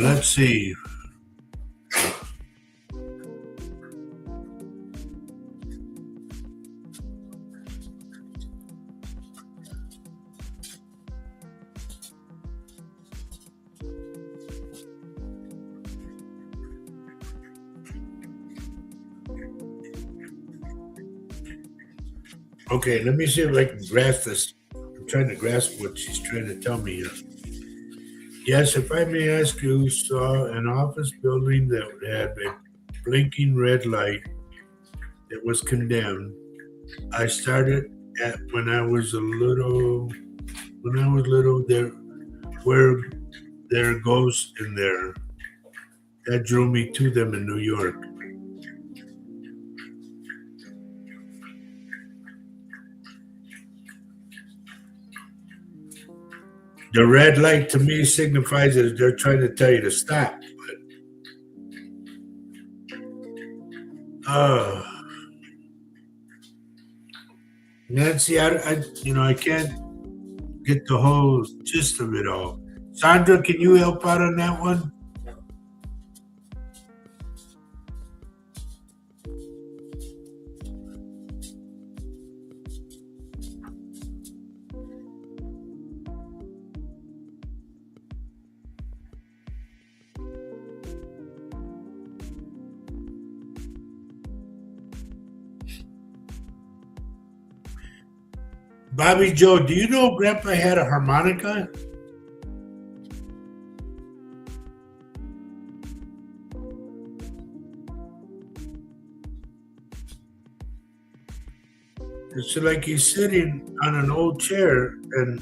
Let's see. Okay, let me see if I can grasp this. I'm trying to grasp what she's trying to tell me here. Yes, if I may ask you, saw an office building that had a blinking red light that was condemned. I started at when I was little, there were there are ghosts in there. That drew me to them in New York. The red light to me signifies that they're trying to tell you to stop. But, Nancy, I can't get the whole gist of it all. Sandra, can you help out on that one? Bobby Joe, do you know Grandpa had a harmonica? It's like he's sitting on an old chair and,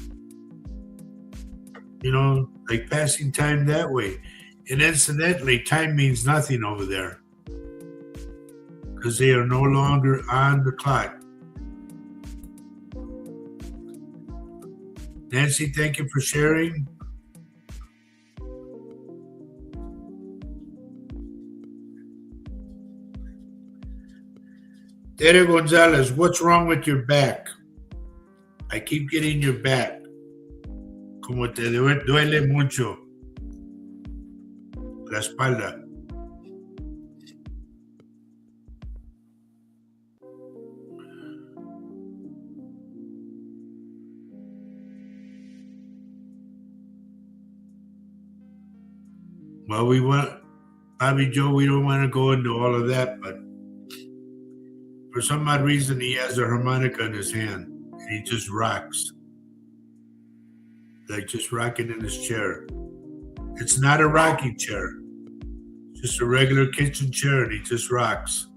like passing time that way. And incidentally, time means nothing over there because they are no longer on the clock. Nancy, thank you for sharing. Tere Gonzalez, what's wrong with your back? I keep getting your back. Como te duele mucho. La espalda. Well, Bobby Joe, we don't want to go into all of that, but for some odd reason, he has a harmonica in his hand, and he just rocks. Like just rocking in his chair. It's not a rocking chair. It's just a regular kitchen chair, and he just rocks.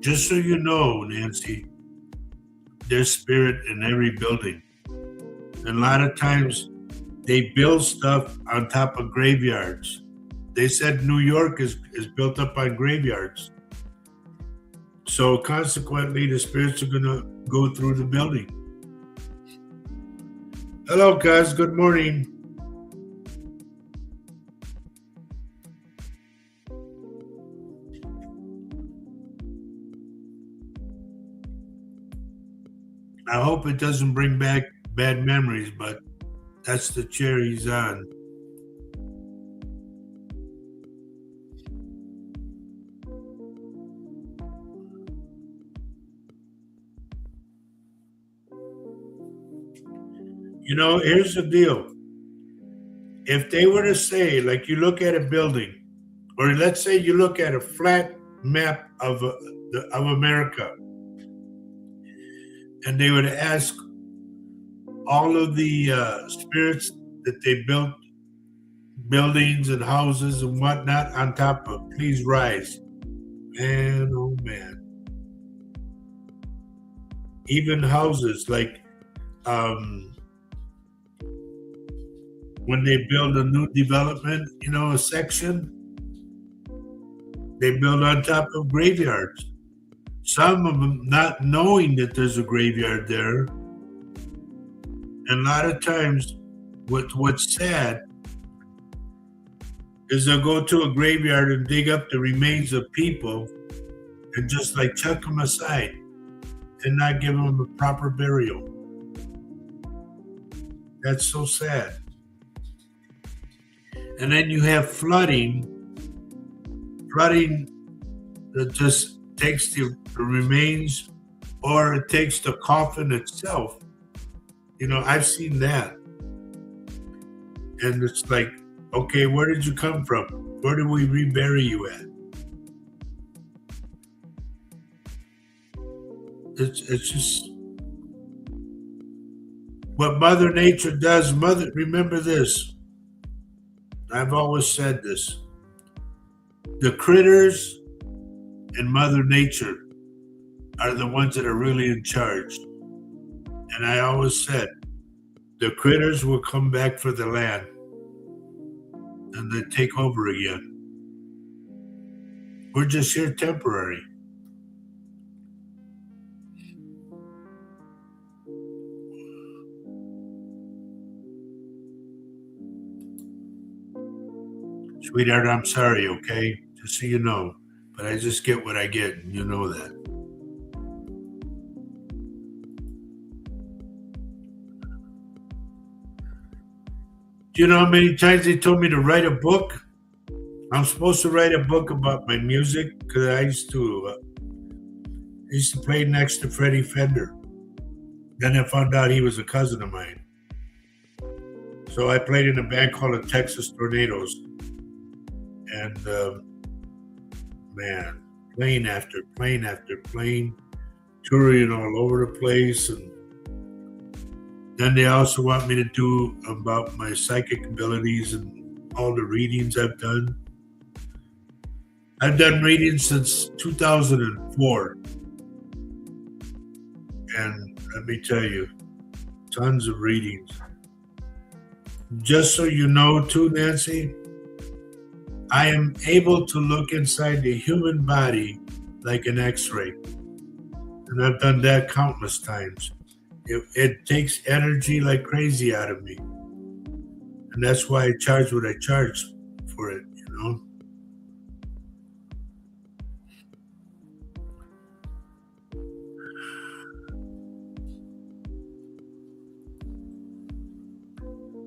Just so you know, Nancy, there's spirit in every building. And a lot of times they build stuff on top of graveyards. They said New York is built up on graveyards. So consequently, the spirits are going to go through the building. Hello, guys. Good morning. I hope it doesn't bring back bad memories, but that's the chair he's on. You know, here's the deal. If they were to say, like, you look at a building, or let's say you look at a flat map of America, and they would ask all of the spirits that they built buildings and houses and whatnot on top of, please rise. Man, oh man. Even houses, like when they build a new development, you know, a section, they build on top of graveyards. Some of them not knowing that there's a graveyard there. And a lot of times, what's sad is they'll go to a graveyard and dig up the remains of people and just like chuck them aside and not give them a proper burial. That's so sad. And then you have flooding that just takes the remains, or it takes the coffin itself. You know, I've seen that. And it's like, okay, where did you come from? Where did we rebury you at? It's just what Mother Nature does. Remember this. I've always said this. The critters and Mother Nature are the ones that are really in charge. And I always said, the critters will come back for the land and they take over again. We're just here temporary. Sweetheart, I'm sorry, okay? Just so you know. But I just get what I get, and you know that. Do you know how many times they told me to write a book? I'm supposed to write a book about my music because I used to play next to Freddie Fender. Then I found out he was a cousin of mine. So I played in a band called the Texas Tornadoes. And man, plane after plane after plane, touring all over the place. And then they also want me to do about my psychic abilities and all the readings I've done. I've done readings since 2004. And let me tell you, tons of readings. Just so you know too, Nancy, I am able to look inside the human body like an x-ray. And I've done that countless times. It takes energy like crazy out of me. And that's why I charge what I charge for it, you know?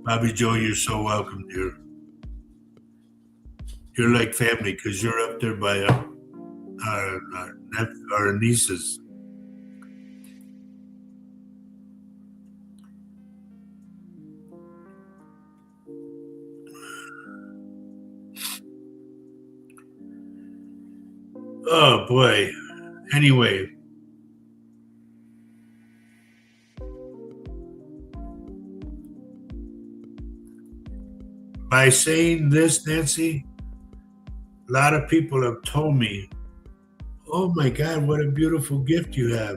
Bobby Joe, you're so welcome, dear. You're like family because you're up there by our nieces. Oh boy. Anyway. By saying this, Nancy, a lot of people have told me, "Oh my God, what a beautiful gift you have."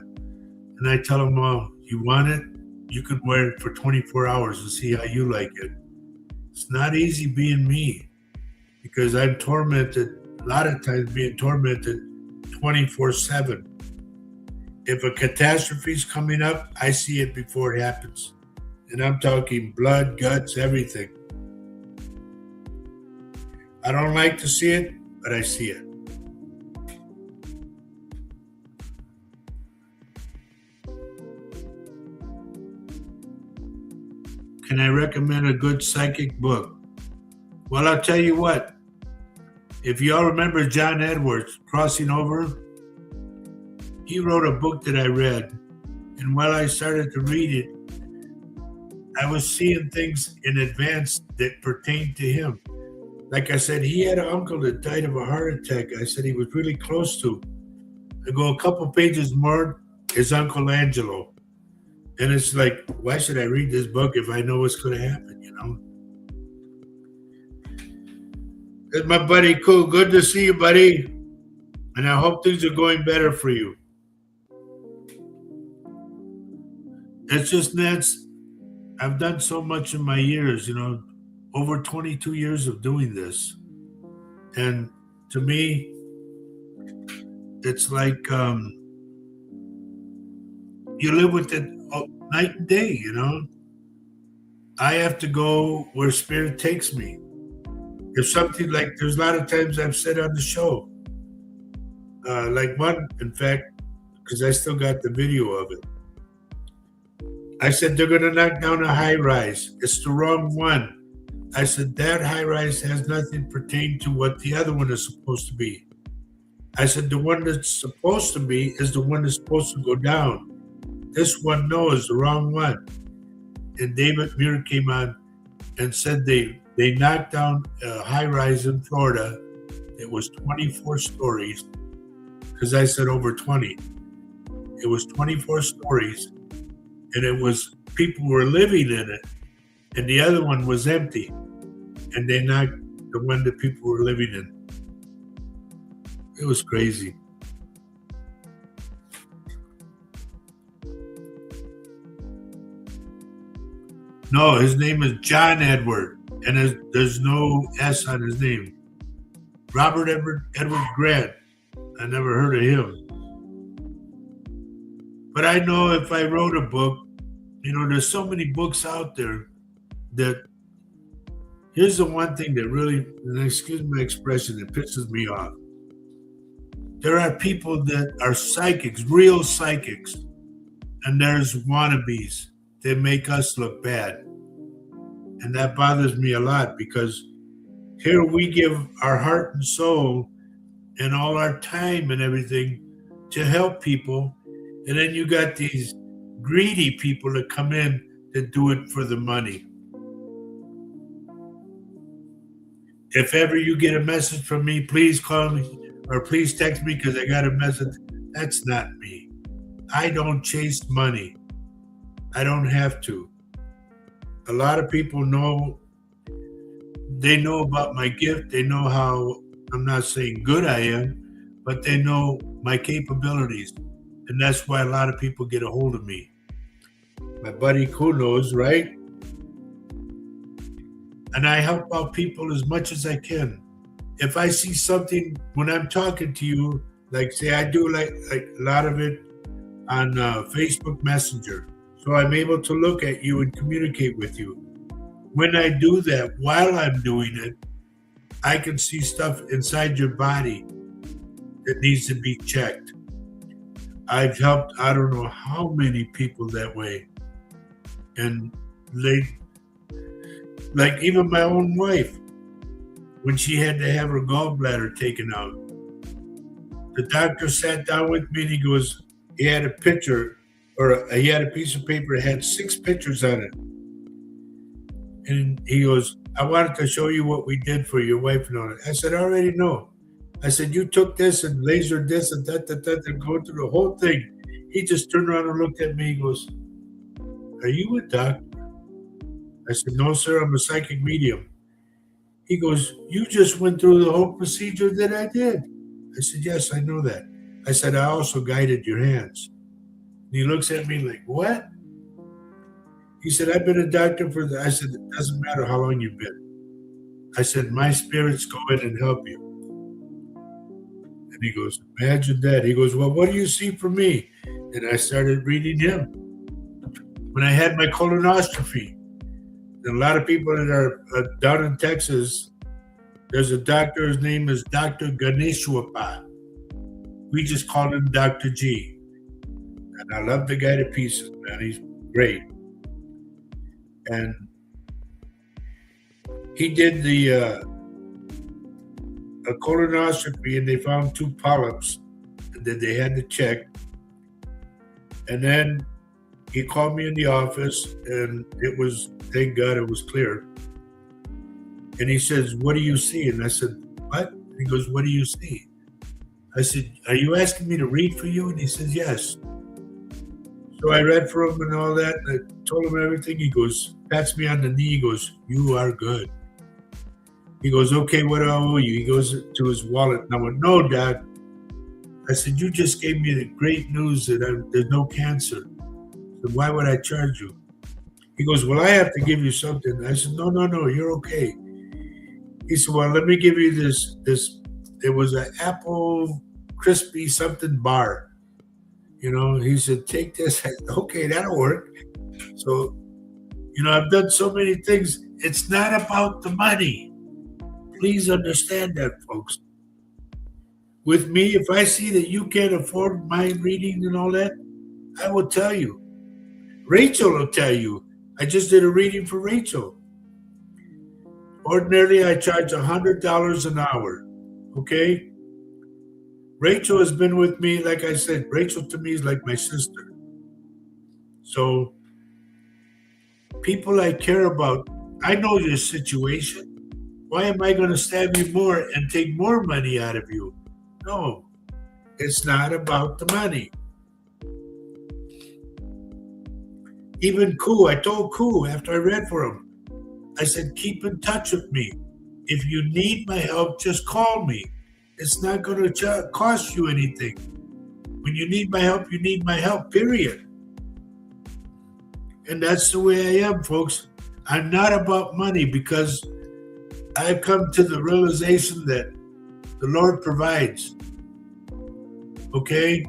And I tell them, "Oh, you want it? You can wear it for 24 hours and see how you like it." It's not easy being me because I'm tormented, a lot of times being tormented 24/7. If a catastrophe is coming up, I see it before it happens. And I'm talking blood, guts, everything. I don't like to see it, but I see it. Can I recommend a good psychic book? Well, I'll tell you what. If you all remember John Edwards, Crossing Over, he wrote a book that I read. And while I started to read it, I was seeing things in advance that pertained to him. Like I said, he had an uncle that died of a heart attack. I said he was really close to. I go a couple pages more, his Uncle Angelo. And it's like, why should I read this book if I know what's going to happen, you know? It's my buddy, cool. Good to see you, buddy. And I hope things are going better for you. It's just that's, I've done so much in my years, you know, over 22 years of doing this. And to me, it's like you live with it night and day, you know. I have to go where spirit takes me. If something like, there's a lot of times I've said on the show, like one, in fact, because I still got the video of it. I said, they're going to knock down a high rise. It's the wrong one. I said, that high rise has nothing pertaining to what the other one is supposed to be. I said, the one that's supposed to be is the one that's supposed to go down. This one, no, is the wrong one. And David Muir came on and said they knocked down a high rise in Florida. It was 24 stories, because I said over 20. It was 24 stories, and it was people were living in it, and the other one was empty. And they knocked the one that people were living in. It was crazy. No, his name is John Edward, and there's no S on his name. Robert Edward Grant. I never heard of him. But I know if I wrote a book, you know, there's so many books out there that, here's the one thing that really, and excuse my expression, it pisses me off. There are people that are psychics, real psychics, and there's wannabes that make us look bad. And that bothers me a lot, because here we give our heart and soul and all our time and everything to help people. And then you got these greedy people that come in that do it for the money. If ever you get a message from me, please call me or please text me because I got a message. That's not me. I don't chase money. I don't have to. A lot of people know, they know about my gift. They know how, I'm not saying good I am, but they know my capabilities. And that's why a lot of people get a hold of me. My buddy Ku knows, right? And I help out people as much as I can. If I see something when I'm talking to you, like say I do like a lot of it on Facebook Messenger. So I'm able to look at you and communicate with you. When I do that, while I'm doing it, I can see stuff inside your body that needs to be checked. I've helped, I don't know how many people that way. And like even my own wife, when she had to have her gallbladder taken out, the doctor sat down with me and he goes, he had a picture, or he had a piece of paper that had 6 pictures on it. And he goes, I wanted to show you what we did for your wife and all that. I said, I already know. I said, you took this and lasered this and that, and go through the whole thing. He just turned around and looked at me. He goes, are you a doctor? I said, no, sir, I'm a psychic medium. He goes, you just went through the whole procedure that I did. I said, yes, I know that. I said, I also guided your hands. And he looks at me like, what? He said, I've been a doctor for I said, it doesn't matter how long you've been. I said, my spirits go in and help you. And he goes, imagine that. He goes, well, what do you see for me? And I started reading him. When I had my colonoscopy, and a lot of people that are down in Texas, there's a doctor, his name is Dr. Ganeshwapa. We just call him Dr. G. And I love the guy to pieces, man. He's great. And he did a colonoscopy, and they found 2 polyps that they had to check. And then he called me in the office, and it was, thank God it was clear. And he says, what do you see? And I said, what? He goes, what do you see? I said, are you asking me to read for you? And he says, yes. So I read for him and all that, and I told him everything. He goes, pats me on the knee. He goes, you are good. He goes, okay, what do I owe you? He goes to his wallet. And I went, no, Dad. I said, you just gave me the great news that there's no cancer. I said, why would I charge you? He goes, well, I have to give you something. I said, no, you're okay. He said, well, let me give you this. It was an apple crispy something bar. You know, he said, take this. I said, okay, that'll work. So, you know, I've done so many things. It's not about the money. Please understand that, folks. With me, if I see that you can't afford my reading and all that, I will tell you. Rachel will tell you. I just did a reading for Rachel. Ordinarily, I charge $100 an hour. Okay? Rachel has been with me, like I said, Rachel to me is like my sister. So, people I care about, I know your situation. Why am I going to stab you more and take more money out of you? No, it's not about the money. Even Koo, I told Koo after I read for him, I said, keep in touch with me. If you need my help, just call me. It's not going to cost you anything. When you need my help, you need my help, period. And that's the way I am, folks. I'm not about money because I've come to the realization that the Lord provides. Okay?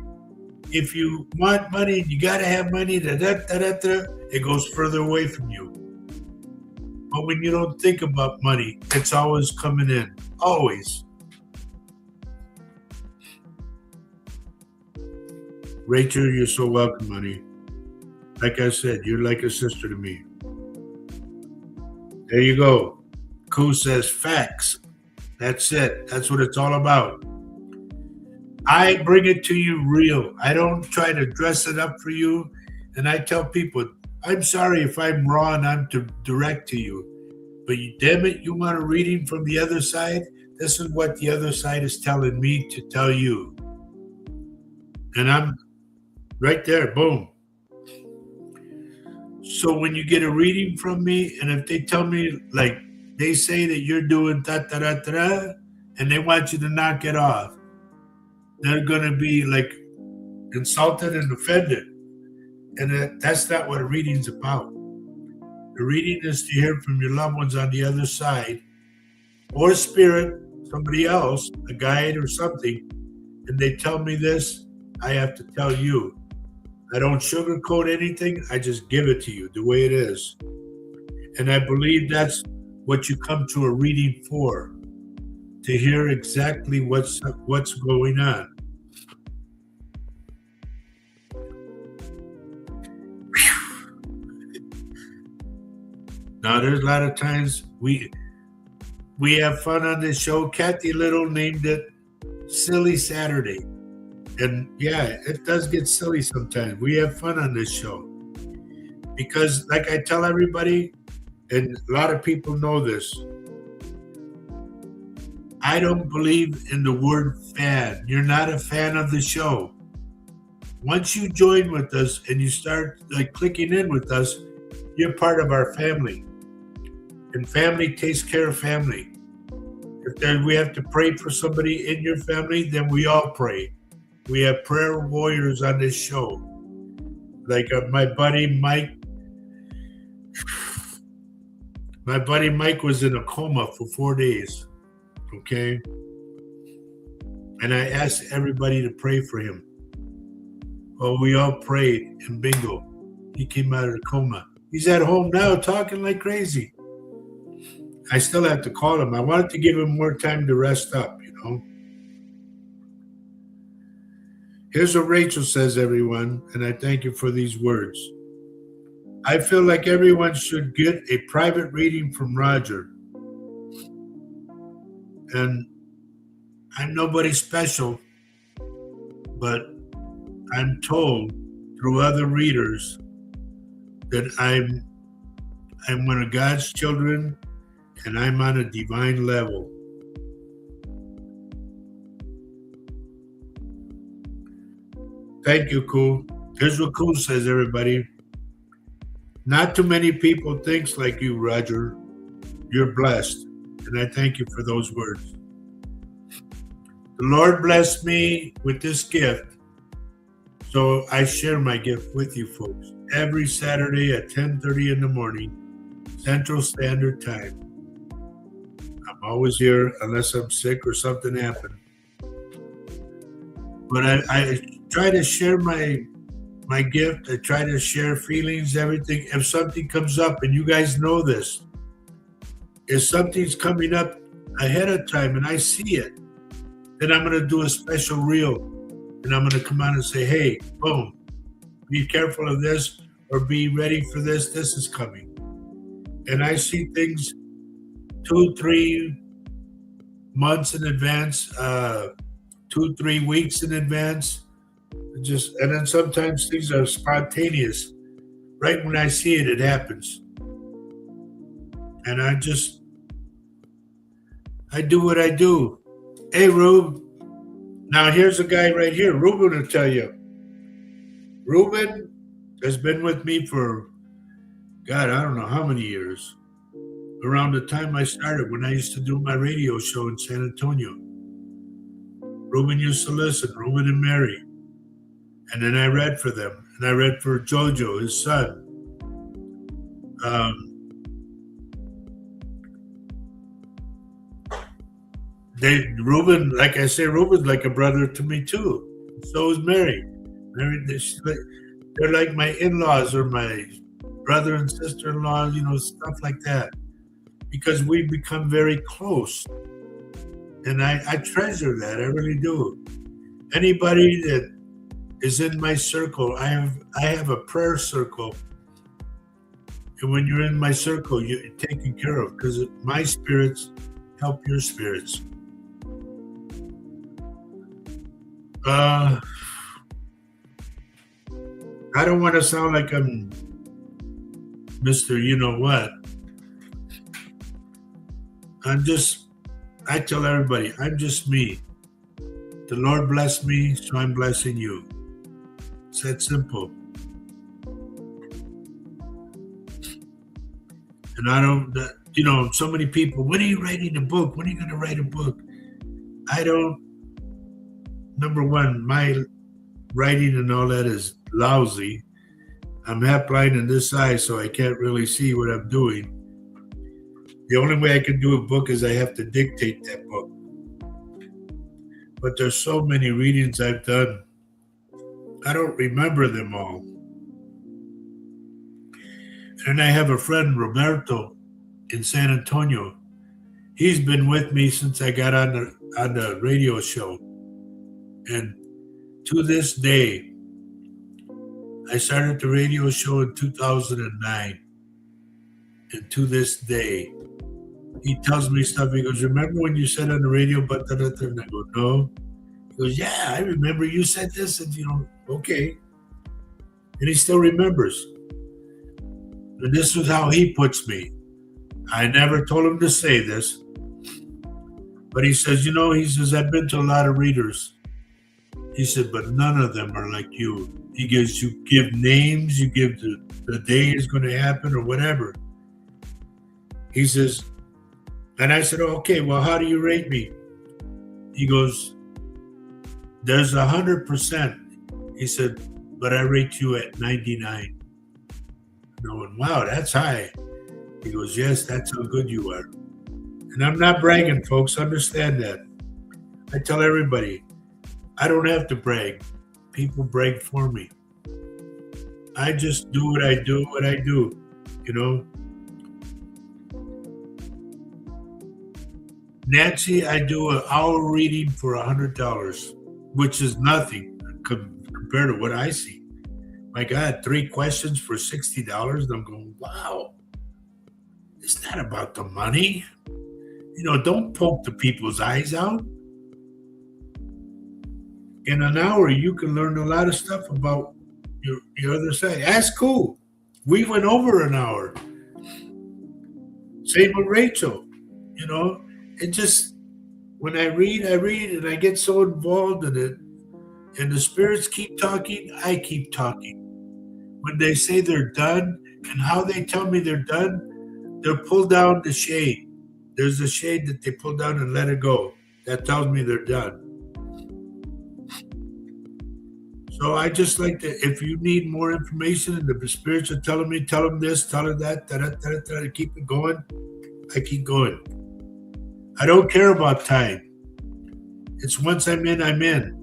If you want money, you got to have money, it goes further away from you. But when you don't think about money, it's always coming in. Always. Rachel, you're so welcome, honey. Like I said, you're like a sister to me. There you go. Koo says facts. That's it. That's what it's all about. I bring it to you real. I don't try to dress it up for you. And I tell people, I'm sorry if I'm raw and I'm direct to you. But damn it, you want a reading from the other side? This is what the other side is telling me to tell you. And I'm right there, boom. So when you get a reading from me, and if they tell me, like, they say that you're doing da-da-da-da-da, and they want you to knock it off, they're going to be, like, insulted and offended. And that's not what a reading's about. The reading is to hear from your loved ones on the other side, or spirit, somebody else, a guide or something, and they tell me this, I have to tell you. I don't sugarcoat anything. I just give it to you the way it is. And I believe that's what you come to a reading for, to hear exactly what's going on. Now, there's a lot of times we have fun on this show. Kathy Little named it Silly Saturday. And yeah, it does get silly sometimes. We have fun on this show. Because like I tell everybody, and a lot of people know this, I don't believe in the word fan. You're not a fan of the show. Once you join with us and you start like clicking in with us, you're part of our family. And family takes care of family. If we have to pray for somebody in your family, then we all pray. We have prayer warriors on this show. Like my buddy Mike. My buddy Mike was in a coma for 4 days. Okay. And I asked everybody to pray for him. Well, we all prayed, and bingo, he came out of the coma. He's at home now talking like crazy. I still have to call him. I wanted to give him more time to rest up, you know. Here's what Rachel says, everyone, and I thank you for these words. I feel like everyone should get a private reading from Roger. And I'm nobody special, but I'm told through other readers that I'm one of God's children and I'm on a divine level. Thank you, Cool. Here's what Cool says, everybody. Not too many people think like you, Roger. You're blessed, and I thank you for those words. The Lord blessed me with this gift, so I share my gift with you folks every Saturday at 10:30 in the morning, Central Standard Time. I'm always here unless I'm sick or something happened. But I try to share my gift. I try to share feelings, everything. If something comes up, and you guys know this, if something's coming up ahead of time and I see it, then I'm going to do a special reel. And I'm going to come out and say, hey, boom, be careful of this or be ready for this. This is coming. And I see things 2-3 months in advance, 2-3 weeks in advance. And then sometimes things are spontaneous. Right when I see it, it happens. And I do what I do. Hey, Rube. Now, here's a guy right here. Ruben will tell you. Ruben has been with me for, God, I don't know how many years. Around the time I started, when I used to do my radio show in San Antonio. Ruben used to listen, Ruben and Mary. And then I read for them. And I read for Jojo, his son. Ruben, like I say, Ruben's like a brother to me too. So is Mary. Mary, they're like my in-laws or my brother and sister-in-law, you know, stuff like that. Because we become very close. And I treasure that, I really do. Anybody that is in my circle, I have a prayer circle. And when you're in my circle, you're taken care of because my spirits help your spirits. I don't want to sound like I'm Mr. You know what. I tell everybody, I'm just me. The Lord blessed me, so I'm blessing you. It's that simple. And I don't, you know, so many people, when are you writing a book? When are you going to write a book? Number one, my writing and all that is lousy. I'm half blind in this eye, so I can't really see what I'm doing. The only way I can do a book is I have to dictate that book. But there's so many readings I've done. I don't remember them all. And I have a friend, Roberto, in San Antonio. He's been with me since I got on the radio show. And to this day, I started the radio show in 2009. And to this day, he tells me stuff. He goes, remember when you said on the radio, but da, da, da? And I go, no. He goes, yeah, I remember you said this. And, you know, okay. And he still remembers. And this is how he puts me. I never told him to say this. But he says, you know, he says, I've been to a lot of readers. He said, but none of them are like you. He gives, you give names, you give the day is going to happen or whatever. He says, and I said, oh, okay, well, how do you rate me? He goes, there's 100%. He said, but I rate you at 99. Knowing, wow, that's high. He goes, yes, that's how good you are. And I'm not bragging, folks. Understand that. I tell everybody, I don't have to brag. People brag for me. I just do what I do, you know. Nancy, I do an hour reading for $100, which is nothing compared to what I see. My God, 3 questions for $60. And I'm going, wow, it's not about the money. You know, don't poke the people's eyes out. In an hour, you can learn a lot of stuff about your other side. That's cool. We went over an hour. Same with Rachel. You know, it just, when I read and I get so involved in it, and the spirits keep talking, I keep talking. When they say they're done and how they tell me they're done, they'll pull down the shade. There's a shade that they pull down and let it go. That tells me they're done. So I just like to, if you need more information and the spirits are telling me, tell them this, tell them that, keep it going, I keep going. I don't care about time. It's once I'm in, I'm in.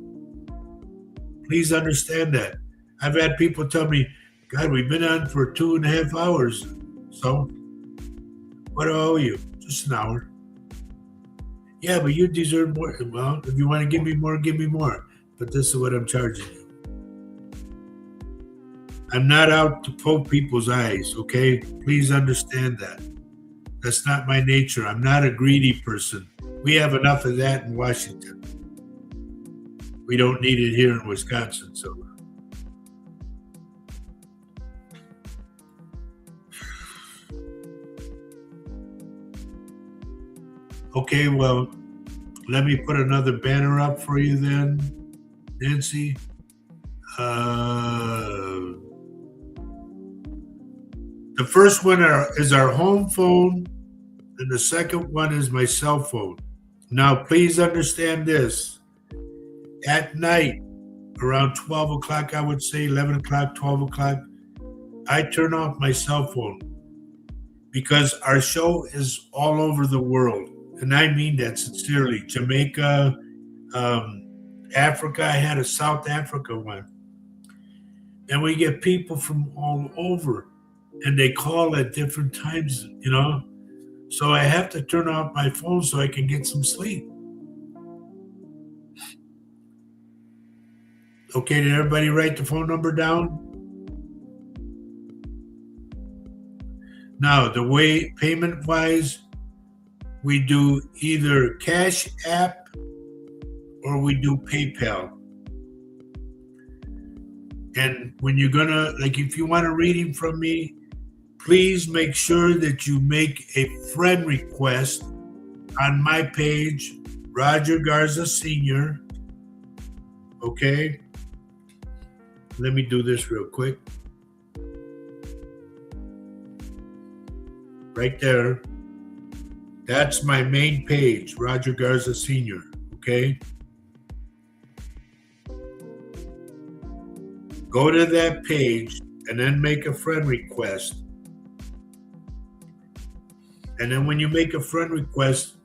Please understand that. I've had people tell me, God, we've been on for 2.5 hours. So what do I owe you? Just an hour. Yeah, but you deserve more. Well, if you want to give me more, give me more. But this is what I'm charging you. I'm not out to poke people's eyes, okay? Please understand that. That's not my nature. I'm not a greedy person. We have enough of that in Washington. We don't need it here in Wisconsin, so. Okay, well, let me put another banner up for you then, Nancy. The first one is our home phone, and the second one is my cell phone. Now, please understand this. At night, around 12 o'clock, I would say 11 o'clock, 12 o'clock, I turn off my cell phone because our show is all over the world. And I mean that sincerely. Jamaica, Africa, I had a South Africa one. And we get people from all over. And they call at different times, you know. So I have to turn off my phone so I can get some sleep. Okay, did everybody write the phone number down? Now, the way payment-wise, we do either Cash App or we do PayPal. And when you're gonna, like, if you want a reading from me, please make sure that you make a friend request on my page, Roger Garza Sr. Okay? Let me do this real quick. Right there. That's my main page, Roger Garza Sr. Okay? Go to that page and then make a friend request. And then when you make a friend request,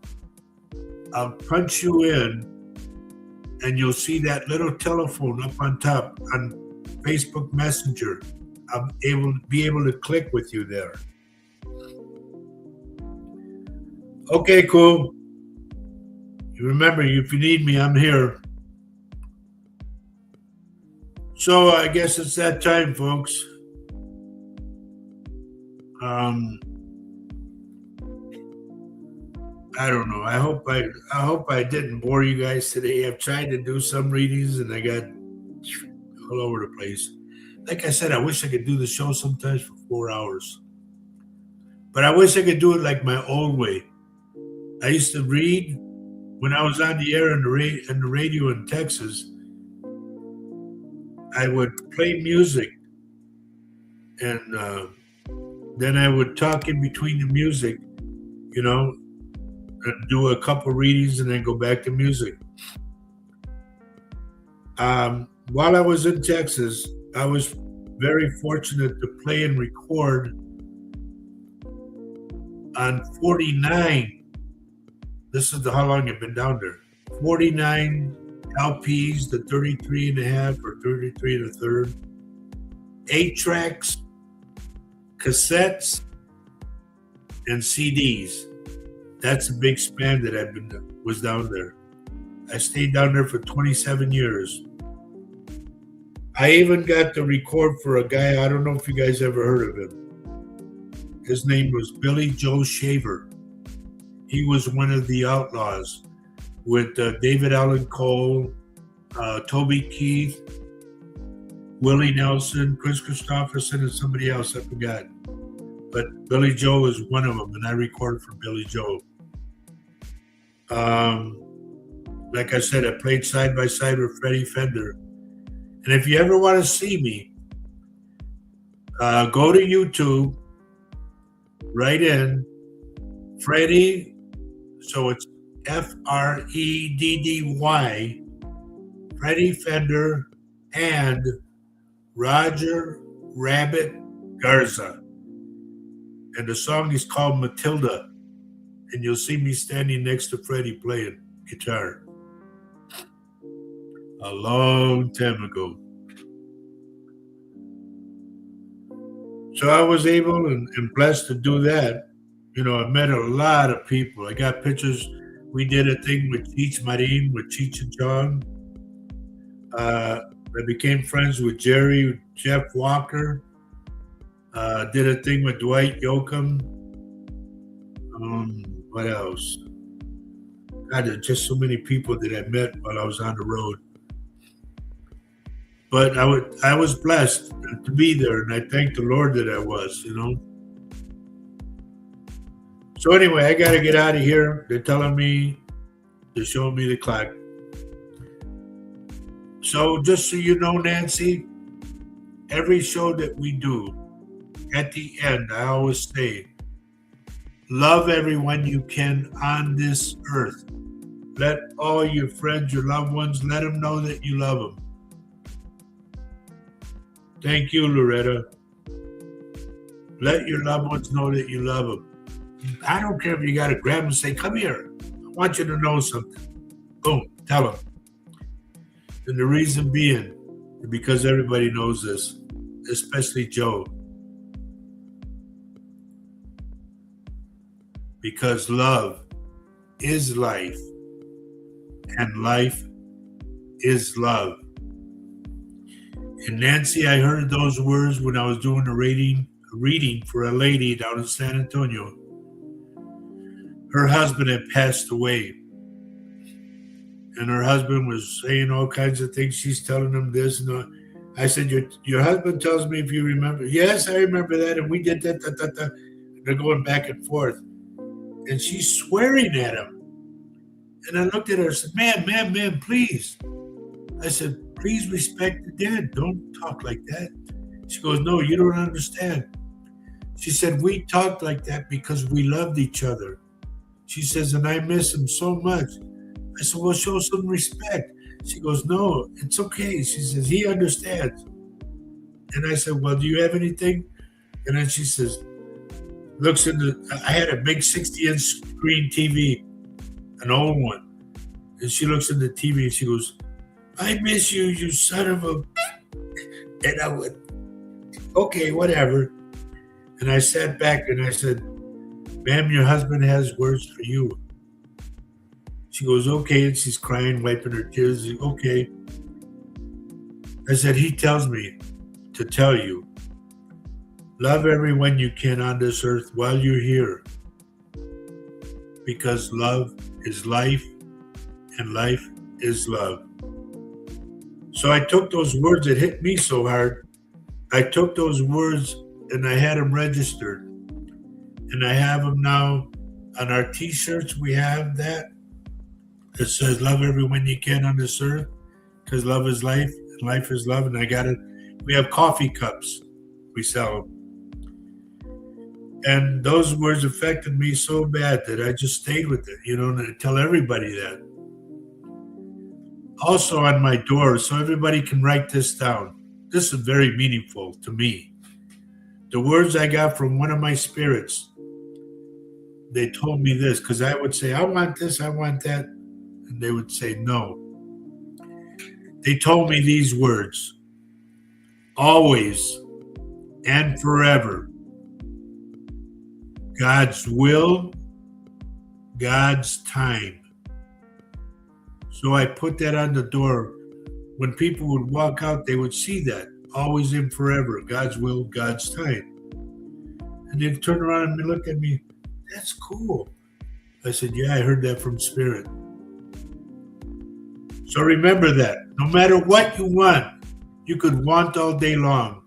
I'll punch you in and you'll see that little telephone up on top on Facebook Messenger. I'll be able to click with you there. Okay, cool. You remember, if you need me, I'm here. So I guess it's that time, folks. I don't know. I hope I didn't bore you guys today. I've tried to do some readings and I got all over the place. Like I said, I wish I could do the show sometimes for 4 hours. But I wish I could do it like my old way. I used to read when I was on the air and the radio in Texas. I would play music and then I would talk in between the music, you know, and do a couple readings and then go back to music. While I was in Texas, I was very fortunate to play and record on 49. This is how long I've been down there. 49 LPs, the 33 and a half or 33 and a third, 8 tracks, cassettes, and CDs. That's a big span that was down there. I stayed down there for 27 years. I even got to record for a guy, I don't know if you guys ever heard of him. His name was Billy Joe Shaver. He was one of the Outlaws with David Allen Cole, Toby Keith, Willie Nelson, Chris Christopherson, and somebody else, I forgot. But Billy Joe was one of them, and I recorded for Billy Joe. Like I said, I played side by side with Freddie Fender. And if you ever want to see me, go to YouTube, write in Freddie, so it's Freddy, Freddie Fender, and Roger Rabbit Garza. And the song is called Matilda. And you'll see me standing next to Freddie playing guitar. A long time ago. So I was able and blessed to do that. You know, I met a lot of people. I got pictures. We did a thing with Cheech Marin, with Cheech and Chong. I became friends with Jeff Walker. Did a thing with Dwight Yoakam. What else? God, there's just so many people that I met while I was on the road. But I was blessed to be there, and I thank the Lord that I was, you know. So anyway, I got to get out of here. They're telling me, they're showing me the clock. So just so you know, Nancy, every show that we do, at the end, I always say, love everyone you can on this earth. Let all your friends, your loved ones, let them know that you love them. Thank you, Loretta. Let your loved ones know that you love them. I don't care if you got to grab them and say, come here. I want you to know something. Boom, tell them. And the reason being, because everybody knows this, especially Joe. Because love is life, and life is love. And Nancy, I heard those words when I was doing a reading for a lady down in San Antonio. Her husband had passed away. And her husband was saying all kinds of things. She's telling him this and that. I said, your husband tells me if you remember. Yes, I remember that. And we did that. And they're going back and forth. And she's swearing at him. And I looked at her and said, ma'am, please. I said, please respect the dead. Don't talk like that. She goes, no, you don't understand. She said, we talked like that because we loved each other. She says, and I miss him so much. I said, well, show some respect. She goes, no, it's okay. She says, he understands. And I said, well, do you have anything? And then she says, I had a big 60-inch screen TV, an old one. And she looks at the TV and she goes, I miss you, you son of a... And I went, okay, whatever. And I sat back and I said, ma'am, your husband has words for you. She goes, okay. And she's crying, wiping her tears. Okay. I said, he tells me to tell you, love everyone you can on this earth while you're here. Because love is life and life is love. So I took those words that hit me so hard. I took those words and I had them registered. And I have them now on our t-shirts. We have that. It says, love everyone you can on this earth. Because love is life and life is love. And I got it. We have coffee cups. We sell them. And those words affected me so bad that I just stayed with it, you know, and I tell everybody that. also on my door, so everybody can write this down. This is very meaningful to me. The words I got from one of my spirits, they told me this because I would say, I want this, I want that. And they would say, no. They told me these words: always and forever. God's will, God's time. So I put that on the door. When people would walk out, they would see that. Always and forever. God's will, God's time. And they'd turn around and look at me. That's cool. I said, yeah, I heard that from Spirit. So remember that. No matter what you want, you could want all day long.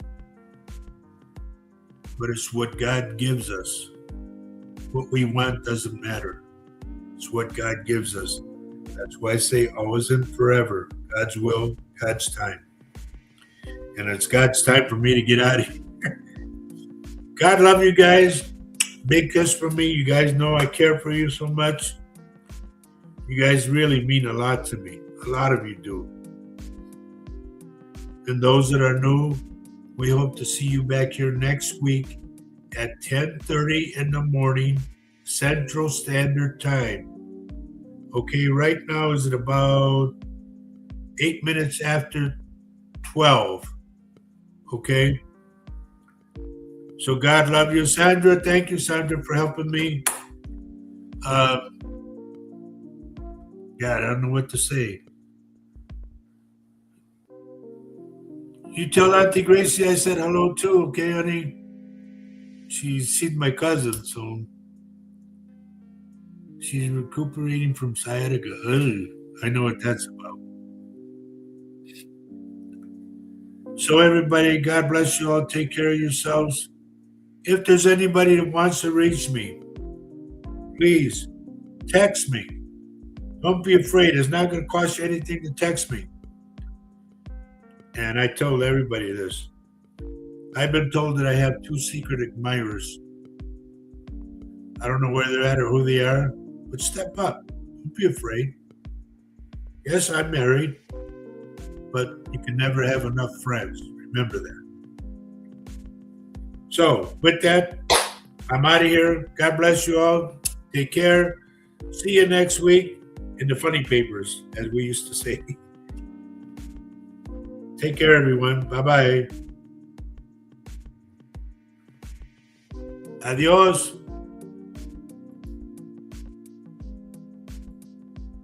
But it's what God gives us. What we want doesn't matter. It's what God gives us. That's why I say always and forever. God's will, God's time. And it's God's time for me to get out of here. God love you guys. Big kiss from me. You guys know I care for you so much. You guys really mean a lot to me. A lot of you do. And those that are new, we hope to see you back here next week at 10:30 in the morning, Central Standard Time. Okay, right now is it about 8 minutes after 12. Okay? So God love you. Sandra, thank you, Sandra, for helping me. God, I don't know what to say. You tell Auntie Gracie I said hello too, okay, honey? She's seen my cousin, so she's recuperating from sciatica. Ugh, I know what that's about. So everybody, God bless you all. Take care of yourselves. If there's anybody that wants to reach me, please text me. Don't be afraid. It's not going to cost you anything to text me. And I told everybody this. I've been told that I have 2 secret admirers. I don't know where they're at or who they are, but step up. Don't be afraid. Yes, I'm married, but you can never have enough friends. Remember that. So, with that, I'm out of here. God bless you all. Take care. See you next week in the funny papers, as we used to say. Take care, everyone. Bye-bye. Adios.